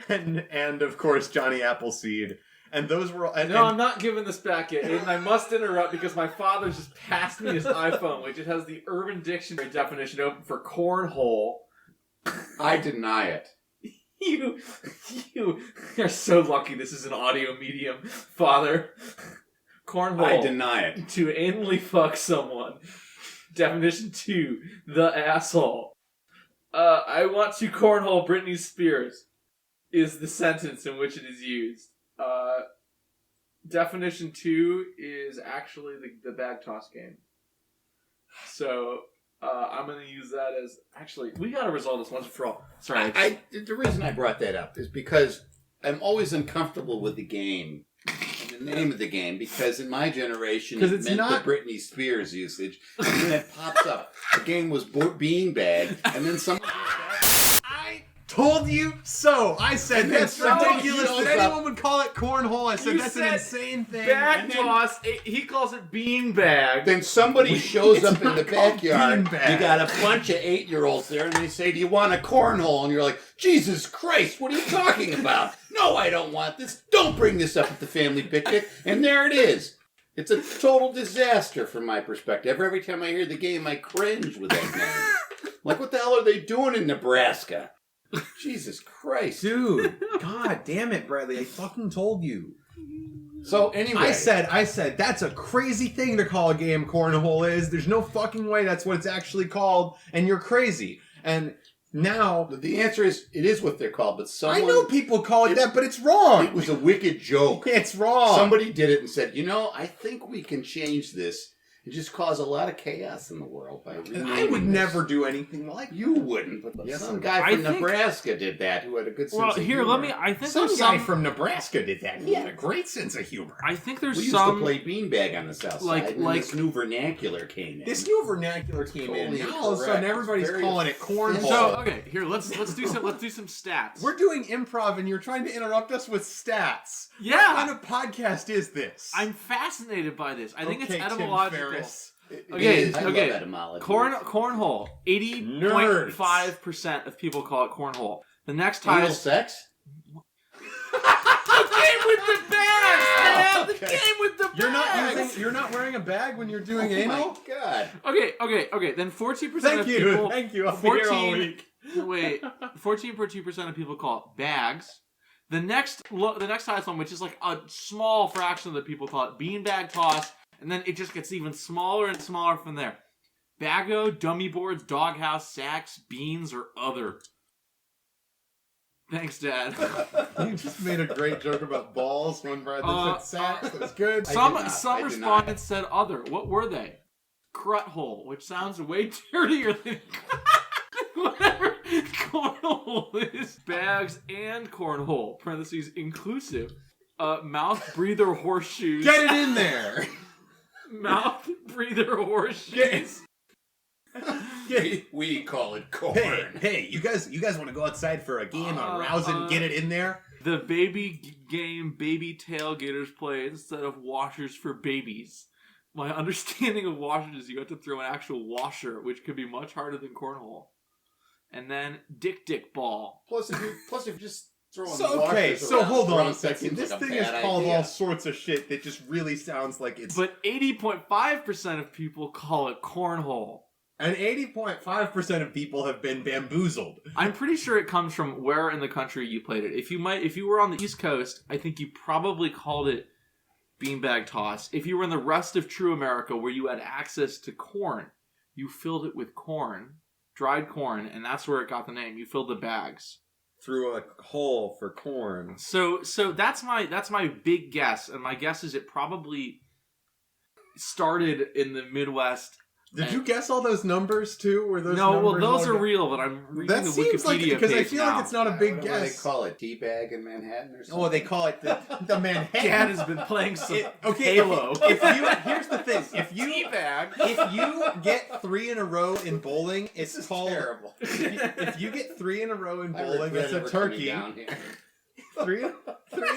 and of course Johnny Appleseed. And those were No, I'm not giving this back yet. And I must interrupt because my father just passed me his iPhone, which it has the Urban Dictionary definition open for cornhole. I deny it. You are so lucky this is an audio medium, Father. Cornhole. I deny it. To anally fuck someone. Definition 2, the asshole. I want to cornhole Britney Spears is the sentence in which it is used. Definition 2 is actually the bag toss game. So, I'm going to use that as... Actually, we got to resolve this once and for all. Sorry. The reason I brought that up is because I'm always uncomfortable with the game, the name of the game, because in my generation it it's meant not- the Britney Spears usage, and then it pops up. The game was Beanbag, and then someone... I told you so. I said And that's then someone ridiculous shows that up. anyone would call it cornhole. I said You that's an said insane thing. Bag And then- toss, he calls it bean bag. Then somebody shows It's up in not the called backyard. beanbag. You got a bunch of 8-year-olds there, and they say, "Do you want a cornhole?" And you're like, "Jesus Christ, what are you talking about? No, I don't want this. Don't bring this up at the family picnic." And there it is. It's a total disaster from my perspective. Every time I hear the game, I cringe with that name. Like, what the hell are they doing in Nebraska? Jesus Christ. Dude, god damn it, Bradley. I fucking told you. So anyway, I said, that's a crazy thing to call a game cornhole is. There's no fucking way that's what it's actually called, and you're crazy. And now... the answer is, it is what they're called, but someone... I know people call it that, but it's wrong. It was a wicked joke. It's wrong. Somebody did it and said, I think we can change this and just cause a lot of chaos in the world by And renaming I would this. never do anything like You wouldn't, but Yes, some I guy would. from I think- Nebraska did that who had a good sense Well, of here, humor. I think Some there's guy from Nebraska did that. He had a great sense of humor. I think there's We used some. to play beanbag on the south like- side, and like- this new vernacular came in. This new vernacular came in. Totally Now all of a sudden incorrect. everybody's Very calling it cornhole. So okay, here let's do some stats. We're doing improv and you're trying to interrupt us with stats. Yeah. What kind of podcast is this? I'm fascinated by this. I think Okay, it's Tim etymological. Ferriss. It Okay, is. I okay. love etymology. Cornhole. 80.5% of people call it cornhole. The next Anal highest. sex? The game with the bags, man. The Okay. game with the bags. You're not wearing a bag when you're doing Oh anal? my god. Okay. Then 14% of people. Thank you. I'll be here all 14 week. Wait, 14.2% of people call it bags. The next highest one, which is like a small fraction of the people call it beanbag toss, and then it just gets even smaller and smaller from there. Bago, dummy boards, doghouse, sacks, beans, or other. Thanks, Dad. You just made a great joke about balls when Bradley said sacks. That's good. Some I did not. respondents said other. What were they? Crut-hole, which sounds way dirtier than whatever cornhole is. Bags and cornhole, parentheses, inclusive. Mouth breather horseshoes. Get it in there. Mouth breather horseshoes. We call it corn. Hey, you guys want to go outside for a game of rousing? Get it in there. The baby game baby tailgaters play instead of washers for babies. My understanding of washers is you have to throw an actual washer, which could be much harder than cornhole. And then dick ball. Plus, if you just throw So hold on a that second. seems This like a thing is bad called idea. all sorts of shit that just really sounds like it's. But 80.5% of people call it cornhole. And 80.5% of people have been bamboozled. I'm pretty sure it comes from where in the country you played it. If you were on the East Coast, I think you probably called it beanbag toss. If you were in the rest of true America where you had access to corn, you filled it with corn, dried corn, and that's where it got the name. You filled the bags. Through a hole for corn. So that's my big guess, and my guess is it probably started in the Midwest. Did you guess all those numbers too? Were those No, well, numbers those all are real, but I'm reading That the seems like Wikipedia because I page feel now. like it's not a big What do they guess. call it? Teabag in Manhattan or something? Oh, they call it the Manhattan. Dad has been playing some Halo. Halo. Here's the thing: if you get 3 in a row in bowling, it's called terrible. If you get 3 in a row in I bowling, regret it's a ever coming turkey. down here. Three in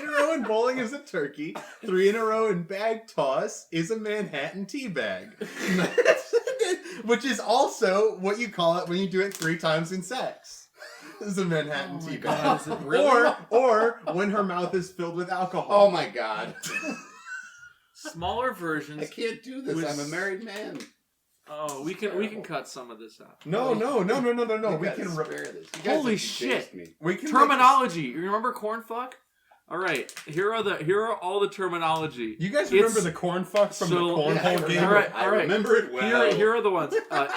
a row in bowling is a turkey. 3 in a row in bag toss is a Manhattan tea bag. Which is also what you call it when you do it 3 times in sex. This is a Manhattan tea bag. is it really? Or when her mouth is filled with Oh alcohol. my god. Smaller I versions. can't do this. Was- I'm a married man. Oh, we can cut some of this out. No. You We gotta can spare this. You guys Holy have shit. debased me. we can Terminology. You remember corn fuck? All right. Here are all the terminology. You guys remember It's- the corn fuck from so- the Yeah, I cornhole remember, game? All right. I remember it well. Here are the ones. How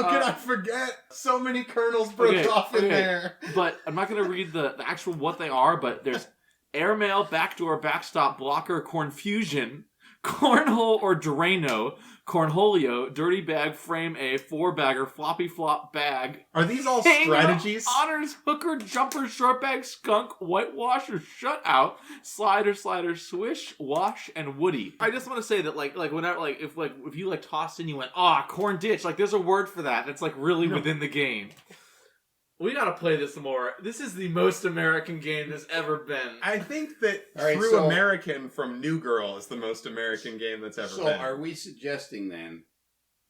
could I forget? So many kernels broke off in there. But I'm not going to read the actual what they are, but there's airmail, backdoor, backstop, blocker, cornfusion, cornhole or Drano, cornholio, dirty bag, frame A, 4-bagger, floppy flop bag, Are these all hanger, strategies? honors, hooker, jumper, short bag, skunk, whitewash or shutout, slider, swish, wash, and woody. I just want to say that like whenever if you tossed and you went corn ditch, there's a word for that. That's really within the game. We gotta play this more. This is the most American game there's ever been. I think that All right, True so- American from New Girl is the most American game that's ever So been. are we suggesting then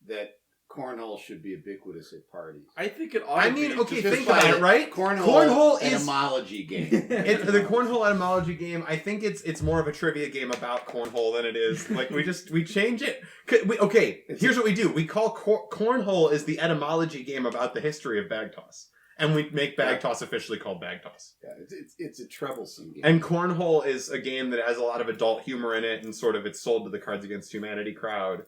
that cornhole should be ubiquitous at parties? I think it ought I to mean, be. okay, Just think by about it, right? Cornhole is etymology game. the cornhole etymology game. I think it's more of a trivia game about cornhole than it is we change it. Here's what we do: we call cornhole is the etymology game about the history of bag toss, and we make bag toss officially called bag toss. Yeah, it's a troublesome game. And cornhole is a game that has a lot of adult humor in it, and it's sold to the Cards Against Humanity crowd.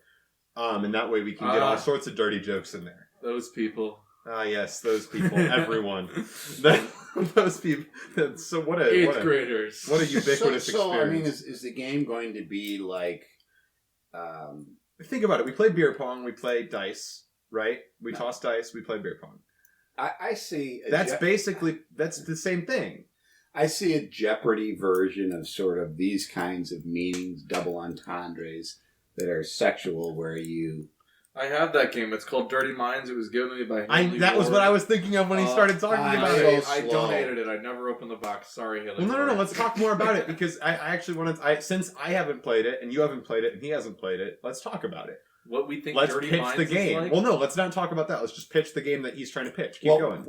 And that way we can get all sorts of dirty jokes in there. Those people. Ah, yes, those people, everyone. Those people. So what a Eighth graders. what a ubiquitous so I mean, experience. is the game going to be like? Think about it. We play beer pong. We play dice, right? We No. toss dice. We play beer pong. I see. That's the same thing. I see a Jeopardy version of sort of these kinds of meanings, double entendres that are sexual, where you. I have that game. It's called Dirty Minds. It was given to me by Haley That was Ward. what I was thinking of when he started talking I'm about so it. I slow. donated it. I never opened the box. Sorry, Haley. Well, no. Ward. Let's talk more about it because I actually wanted. Since I haven't played it and you haven't played it and he hasn't played it, let's talk about it. What we think Let's Dirty pitch Minds the is game. like? Well, no, let's not talk about that. Let's just pitch the game that he's trying to pitch. Keep going.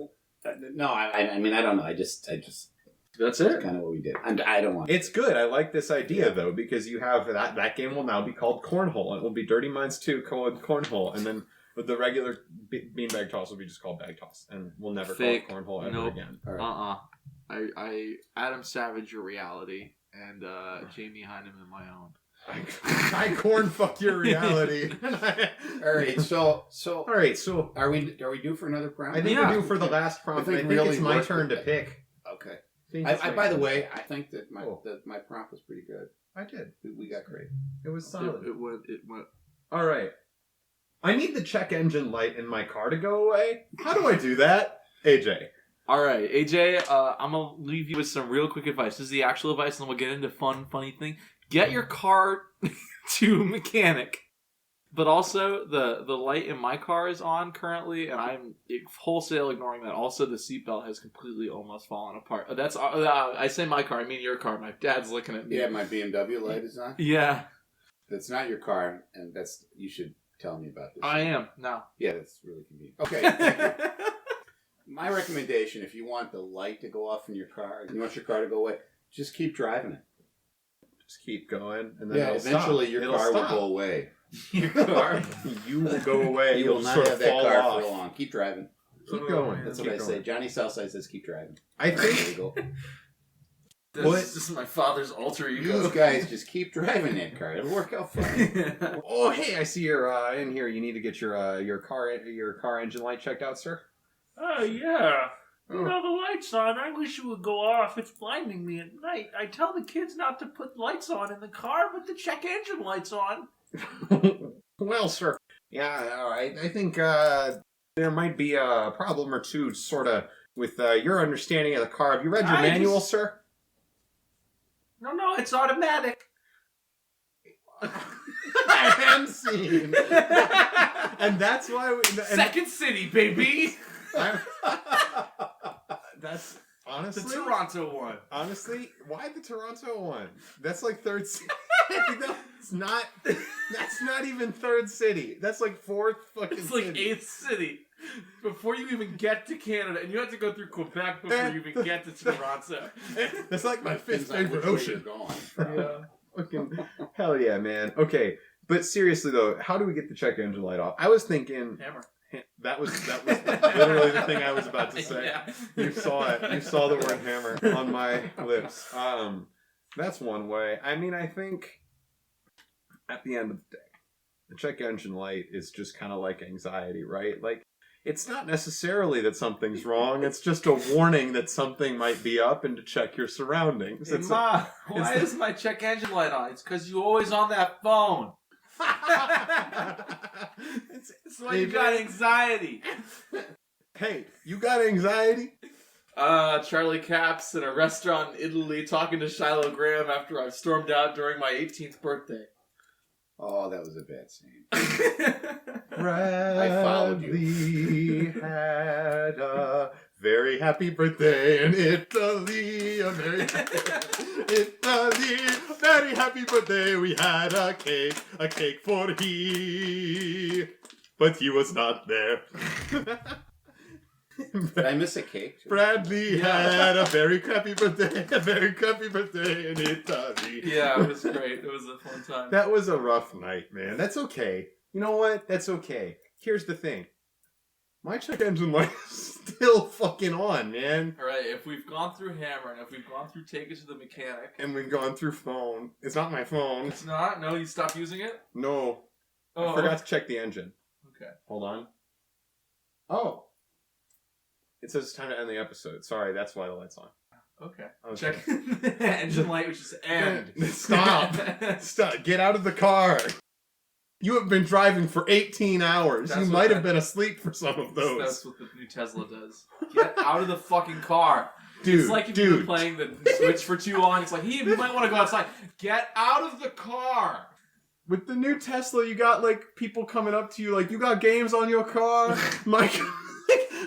No, I mean I don't know. I just That's that's it. kind of what we did. And I don't want. It's good. I like this idea though because you have that game will now be called Cornhole. It will be Dirty Minds 2 Cornhole, and then the regular beanbag toss will be just called bag toss, and we'll never Fake. call it Cornhole ever Nope. again. All right. I Adam Savage your reality and Jamie Hyneman my own. I corn fuck your reality. All right. So All right, so are we due for another prompt? I think Yeah. we're due for the last prompt. I think I think really it's my worth turn it. to pick. Okay. Think it's by the right. way, I think that my Cool. my prompt was pretty good. I did. We got great. It was solid. It went. All right. I need the check engine light in my car to go away. How do I do that? AJ. All right, AJ, I'm going to leave you with some real quick advice. This is the actual advice, and then we'll get into funny thing. Get your car to a mechanic. But also, the light in my car is on currently, and I'm wholesale ignoring that. Also, the seatbelt has completely almost fallen apart. That's I say my car, I mean your car. My dad's looking at me. Yeah, my BMW light is on. Yeah, That's not your car, and you should tell me about this. I am now. Yeah, that's really convenient. Okay, thank you. My recommendation, if you want the light to go off in your car, you want your car to go away, just keep driving it. Just keep going, and then Yeah, it'll eventually stop. your It'll car stop. will go away. Your car. You will go away. You You'll will not sort have of that fall car off. for long. Keep driving. Keep going. That's Keep what I going. say. Johnny Southside says keep driving. I There think you go. This is my father's alter You ego. guys just keep driving that car. It'll work out fine. Oh, hey, I see you're in here. You need to get your car engine light checked out, sir. Oh, yeah. Oh. You know, the light's on. I wish it would go off. It's blinding me at night. I tell the kids not to put lights on in the car, but the check engine light's on. Well, sir. Yeah, all right. I think there might be a problem or two, sort of, with your understanding of the car. Have you read your manual, sir? No, it's automatic. I am seeing. And that's why Second City, baby. that's The honestly Toronto one. Honestly, why the Toronto one? That's like third city. That's not even third city. That's like fourth fucking It's like city. 8th city. Before you even get to Canada, and you have to go through Quebec before you even get to Toronto. That's like my fifth Depends on favorite which way you're ocean. going. Yeah. Fucking hell yeah, man. Okay, but seriously though, how do we get the check engine light off? I was thinking Hammer. that was literally the thing I was about to say. Yeah. You saw it. You saw the word hammer on my lips. That's one way. I mean, I think at the end of the day, the check engine light is just kind of like anxiety, right? Like, it's not necessarily that something's wrong. It's just a warning that something might be up and to check your surroundings. Hey, It's Ma, why is my check engine light on? It's because you're always on that phone. It's why you got anxiety. Hey, you got anxiety? Charlie Caps in a restaurant in Italy talking to Shiloh Graham after I stormed out during my 18th birthday. Oh, that was a bad scene. Bradley followed you. had a very happy birthday in Italy. A very Italy, very happy birthday. We had a cake for he, but he was not there. Did I miss a cake? Bradley had a very crappy birthday in Italy. Yeah, it was great. It was a fun time. That was a rough night, man. That's okay. You know what? That's okay. Here's the thing. My check engine light is still fucking on, man. Alright, if we've gone through Hammer, and if we've gone through Take It to the Mechanic. And we've gone through phone. It's not my phone. It's not? No, you stopped using it? No. Oh. I forgot to check the engine. Okay. Hold on. Oh. It says it's time to end the episode. Sorry, that's why the light's on. Okay. Okay. Check the engine light, which is end. Stop. Stop. Get out of the car. You have been driving for 18 hours. That's you what might have that- been asleep for some of those. That's what the new Tesla does. Get out of the fucking car. Dude, It's like if you were playing the Switch for too long. It's like, hey, you might want to go outside. Get out of the car. With the new Tesla, you got, like, people coming up to you, like, you got games on your car?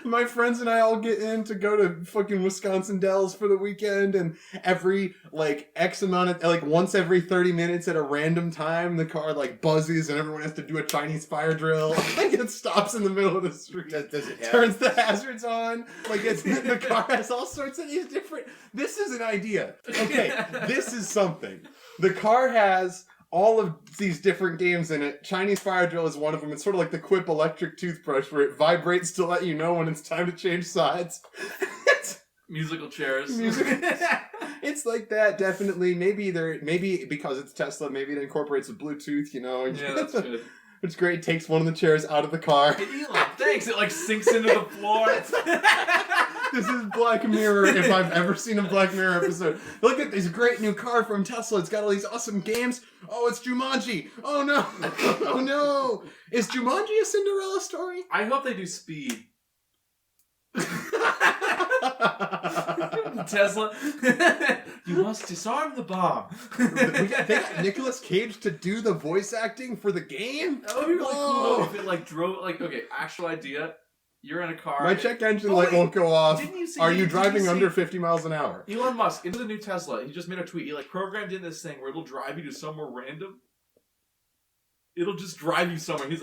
My friends and I all get in to go to fucking Wisconsin Dells for the weekend, and every, like, X amount of, like, once every 30 minutes at a random time, the car, like, buzzes, and everyone has to do a Chinese fire drill. Like, it stops in the middle of the street. Does it have? Turns the hazards on. Like, the car has all sorts of these different... This is an idea. Okay, this is something. The car has all of these different games in it. Chinese Fire Drill is one of them. It's sort of like the Quip electric toothbrush where it vibrates to let you know when it's time to change sides. Musical chairs. It's like that, definitely. Maybe because it's Tesla, maybe it incorporates a Bluetooth, you know. Yeah, that's good. It's great. Takes one of the chairs out of the car. Hey, Elon, thanks. It like sinks into the floor. This is Black Mirror if I've ever seen a Black Mirror episode. Look at this great new car from Tesla. It's got all these awesome games. Oh, it's Jumanji. Oh no. Oh no. Is Jumanji a Cinderella story? I hope they do Speed. Tesla, you must disarm the bomb. They got Nicolas Cage to do the voice acting for the game? That would be really Whoa. cool if it like drove like okay, actual idea. You're in a car. My check engine Oh, light wait. won't go off. Didn't you see- Are you didn't you driving see- under 50 miles an hour? Elon Musk into the new Tesla. He just made a tweet. He like programmed in this thing where it'll drive you to somewhere random. It'll just drive you somewhere. He's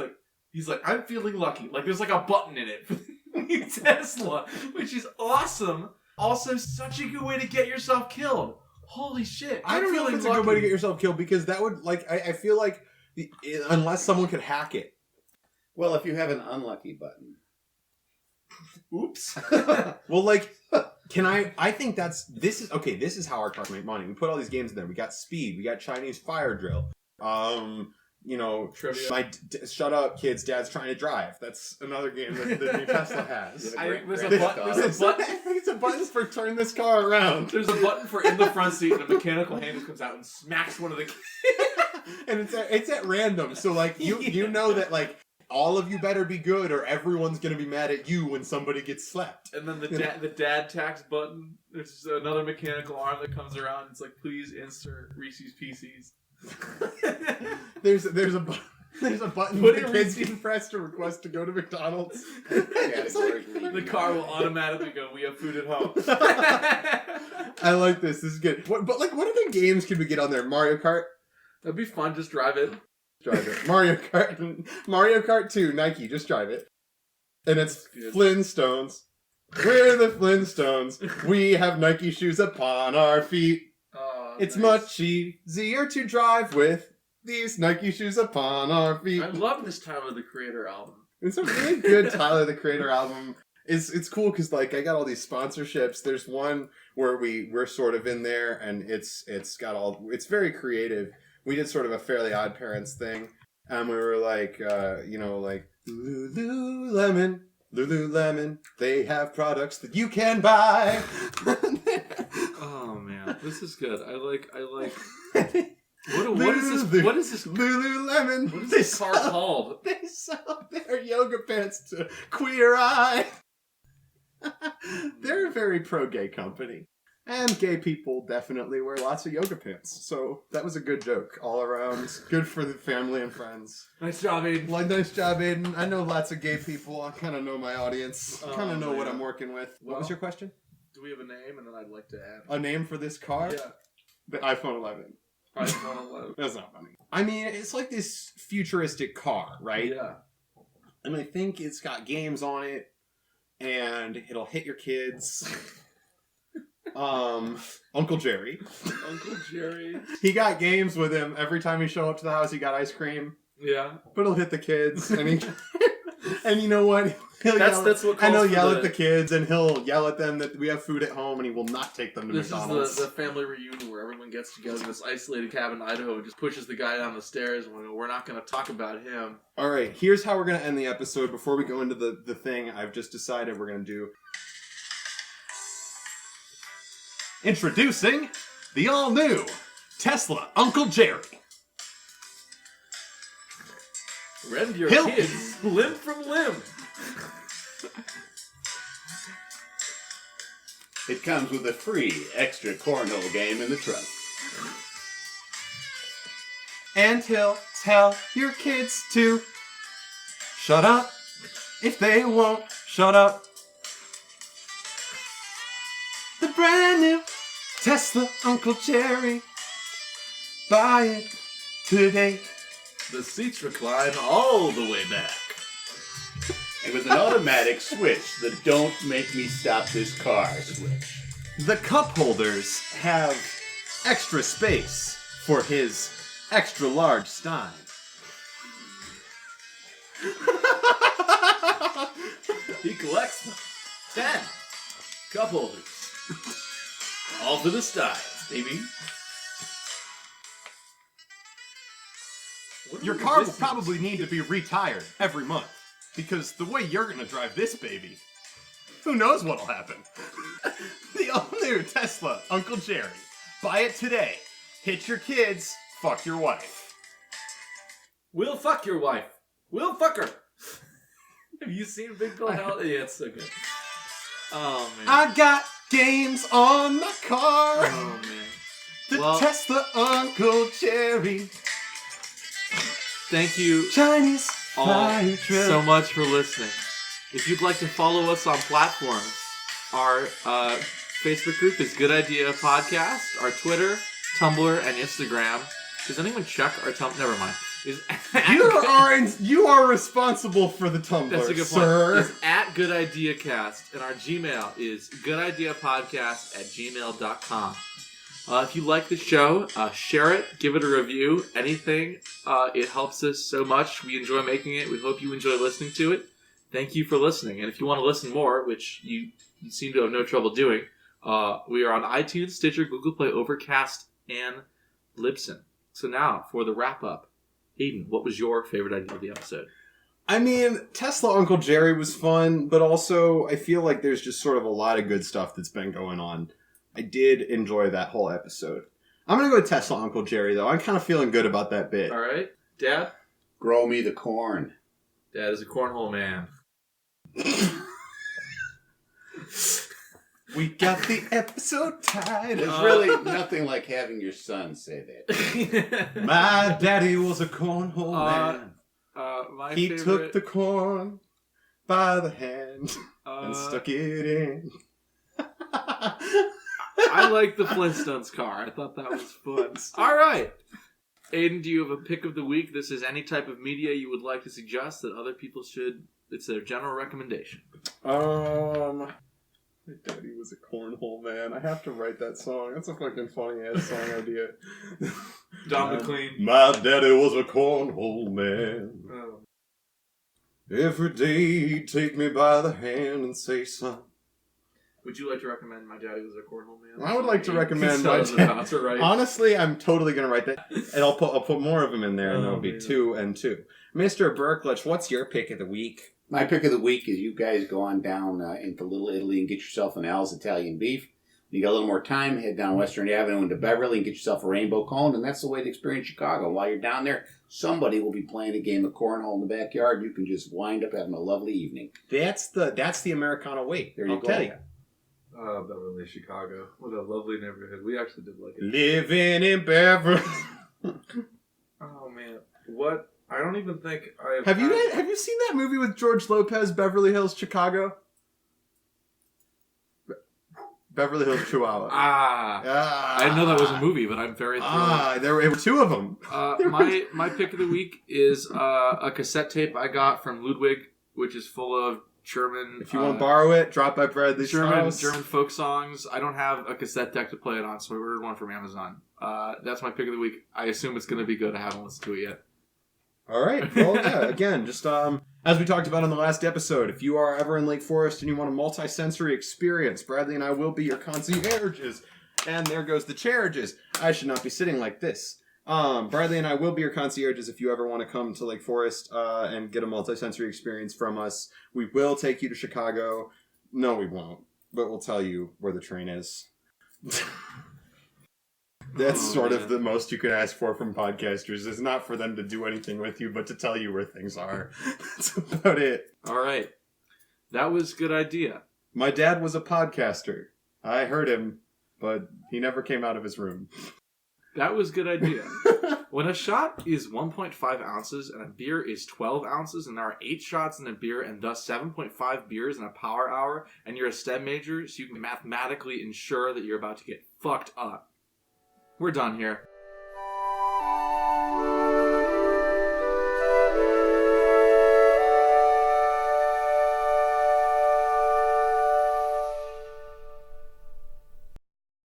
like, I'm feeling lucky. Like there's like a button in it for the new Tesla, which is awesome. Also, such a good way to get yourself killed. Holy shit! I don't know if it's a good way to get yourself killed because that would like I feel like unless someone could hack it. Well, if you have an unlucky button. Oops. Well, like, can I think this is how our cars make money. We put all these games in there. We got Speed. We got Chinese Fire Drill. You know, Trivia. Shut Up, Kids, Dad's Trying to Drive. That's another game that the new Tesla has. There's a button. It's a button for turn this car around. There's a button for in the front seat, and a mechanical handle comes out and smacks one of the kids. And it's at random. So like you know that like all of you better be good or everyone's gonna be mad at you when somebody gets slapped. And then the dad tax button. There's another mechanical arm that comes around. It's like, please insert Reese's PCs. There's a button Put the in kids receipt. can press to request to go to McDonald's. The car will automatically go, we have food at home. I like this. This is good. But like, what other games can we get on there? Mario Kart. That'd be fun. Just drive it. Drive it. Mario Kart 2. Nike. Just drive it. And it's Good. Flintstones. We're the Flintstones. We have Nike shoes upon our feet. It's Nice. much easier to drive with these Nike shoes upon our feet. I love this Tyler the Creator album. It's a really good Tyler the Creator album. It's cool because like I got all these sponsorships. There's one where we're sort of in there, and it's it's very creative. We did sort of a Fairly Odd Parents thing, and we were like like Lululemon, they have products that you can buy. Oh man, this is good. I like. What is this? What is this? Lululemon. What is this car called? They sell their yoga pants to Queer Eye. They're a very pro-gay company. And gay people definitely wear lots of yoga pants. So that was a good joke all around. Good for the family and friends. Nice job, Aiden. Like, nice job, Aiden. I know lots of gay people. I kind of know my audience. I kind of know what man. I'm working with. What was your question? Do we have a name? And then I'd like to add. A name for this car? Yeah. The iPhone 11. iPhone 11. That's not funny. I mean, it's like this futuristic car, right? Yeah. And I think it's got games on it, and it'll hit your kids. Uncle Jerry. Uncle Jerry. He got games with him. Every time he show up to the house, he got ice cream. Yeah. But he'll hit the kids, and he, and you know what? That's what. And he'll calls yell for at the kids, and he'll yell at them that we have food at home, and he will not take them to This McDonald's. is the family reunion where everyone gets together in this isolated cabin in Idaho and just pushes the guy down the stairs. And we're not going to talk about him. All right, here's how we're going to end the episode. Before we go into the thing, I've just decided we're going to do... Introducing the all-new Tesla Uncle Jerry. Rend your Hill- kids limb from limb. It comes with a free extra cornhole game in the trunk. And he'll tell your kids to shut up if they won't shut up. The brand new Tesla Uncle Jerry. Buy it today. The seats recline all the way back. And with an automatic switch, the don't make me stop this car switch. The cup holders have extra space for his extra large stein. He collects them. 10 cup holders. All for the styles, baby. Your car will probably need to be retired every month because the way you're going to drive this baby Who knows what'll happen? The all-new Tesla Uncle Jerry. Buy it today. Hit your kids. Fuck your wife. We'll fuck your wife. We'll fuck her. Have you seen Big Bill Hell? Yeah, it's so good. Oh, man. I got games on my car. Oh, man. The Well- Tesla Uncle Jerry. Thank you Chinese all fire drill. so much for listening. If you'd like to follow us on platforms, our Facebook group is Good Idea Podcast. Our Twitter, Tumblr, and Instagram. Does anyone check our Tumblr? Never mind. You are responsible for the Tumblr, That's a good sir. point. It's at Good Idea Cast, and our Gmail is goodideapodcast@gmail.com. If you like the show, share it, give it a review, anything. It helps us so much. We enjoy making it. We hope you enjoy listening to it. Thank you for listening. And if you want to listen more, which you seem to have no trouble doing, we are on iTunes, Stitcher, Google Play, Overcast, and Libsyn. So now, for the wrap-up, Aiden, what was your favorite idea of the episode? I mean, Tesla Uncle Jerry was fun, but also I feel like there's just sort of a lot of good stuff that's been going on. I did enjoy that whole episode. I'm going to go with Tesla Uncle Jerry, though. I'm kind of feeling good about that bit. All right. Dad? Grow me the corn. Dad is a cornhole man. We got the episode title. There's really nothing like having your son say that. My daddy was a cornhole man. My He favorite, took the corn by the hand and stuck it in. I like the Flintstones car. I thought that was fun. All right. Aiden, do you have a pick of the week? This is any type of media you would like to suggest that other people should... It's their general recommendation. My daddy was a cornhole man. I have to write that song. That's a fucking funny ass song idea. Don McLean. My daddy was a cornhole man. Oh. Every day he'd take me by the hand and say, son. Would you like to recommend My Daddy Was a Cornhole Man? I would like to recommend My My Daddy. Right. Honestly, I'm totally gonna write that, and I'll put more of them in there, and there'll be man. 2 and 2. Mr. Berklich, what's your pick of the week? My pick of the week is you guys go on down into Little Italy and get yourself an Al's Italian beef. When you got a little more time, head down Western Avenue into Beverly and get yourself a rainbow cone, and that's the way to experience Chicago. While you're down there, somebody will be playing a game of cornhole in the backyard. You can just wind up having a lovely evening. That's the Americana way. There you I'll go. tell you. Beverly, Chicago. What a lovely neighborhood. We actually did like it. Living in Beverly. Oh, man. What? I don't even think I've... Have you seen that movie with George Lopez, Beverly Hills, Chicago? Beverly Hills, Chihuahua. I didn't know that was a movie, but I'm very thrilled. There were 2 of them. My pick of the week is a cassette tape I got from Ludwig, which is full of German... If you want to borrow it, drop by Bradley's house. German folk songs. I don't have a cassette deck to play it on, so I ordered one from Amazon. That's my pick of the week. I assume it's going to be good. I haven't listened to it yet. All right. Well, yeah, again, just as we talked about in the last episode, if you are ever in Lake Forest and you want a multi-sensory experience, Bradley and I will be your concierges. And there goes the chairages. I should not be sitting like this. Bradley and I will be your concierges if you ever want to come to Lake Forest and get a multi-sensory experience from us. We will take you to Chicago. No, we won't. But we'll tell you where the train is. That's sort of the most you can ask for from podcasters, is not for them to do anything with you, but to tell you where things are. That's about it. All right. That was a good idea. My dad was a podcaster. I heard him, but he never came out of his room. That was a good idea. When a shot is 1.5 ounces and a beer is 12 ounces, and there are 8 shots in a beer and thus 7.5 beers in a power hour, and you're a STEM major, so you can mathematically ensure that you're about to get fucked up. We're done here.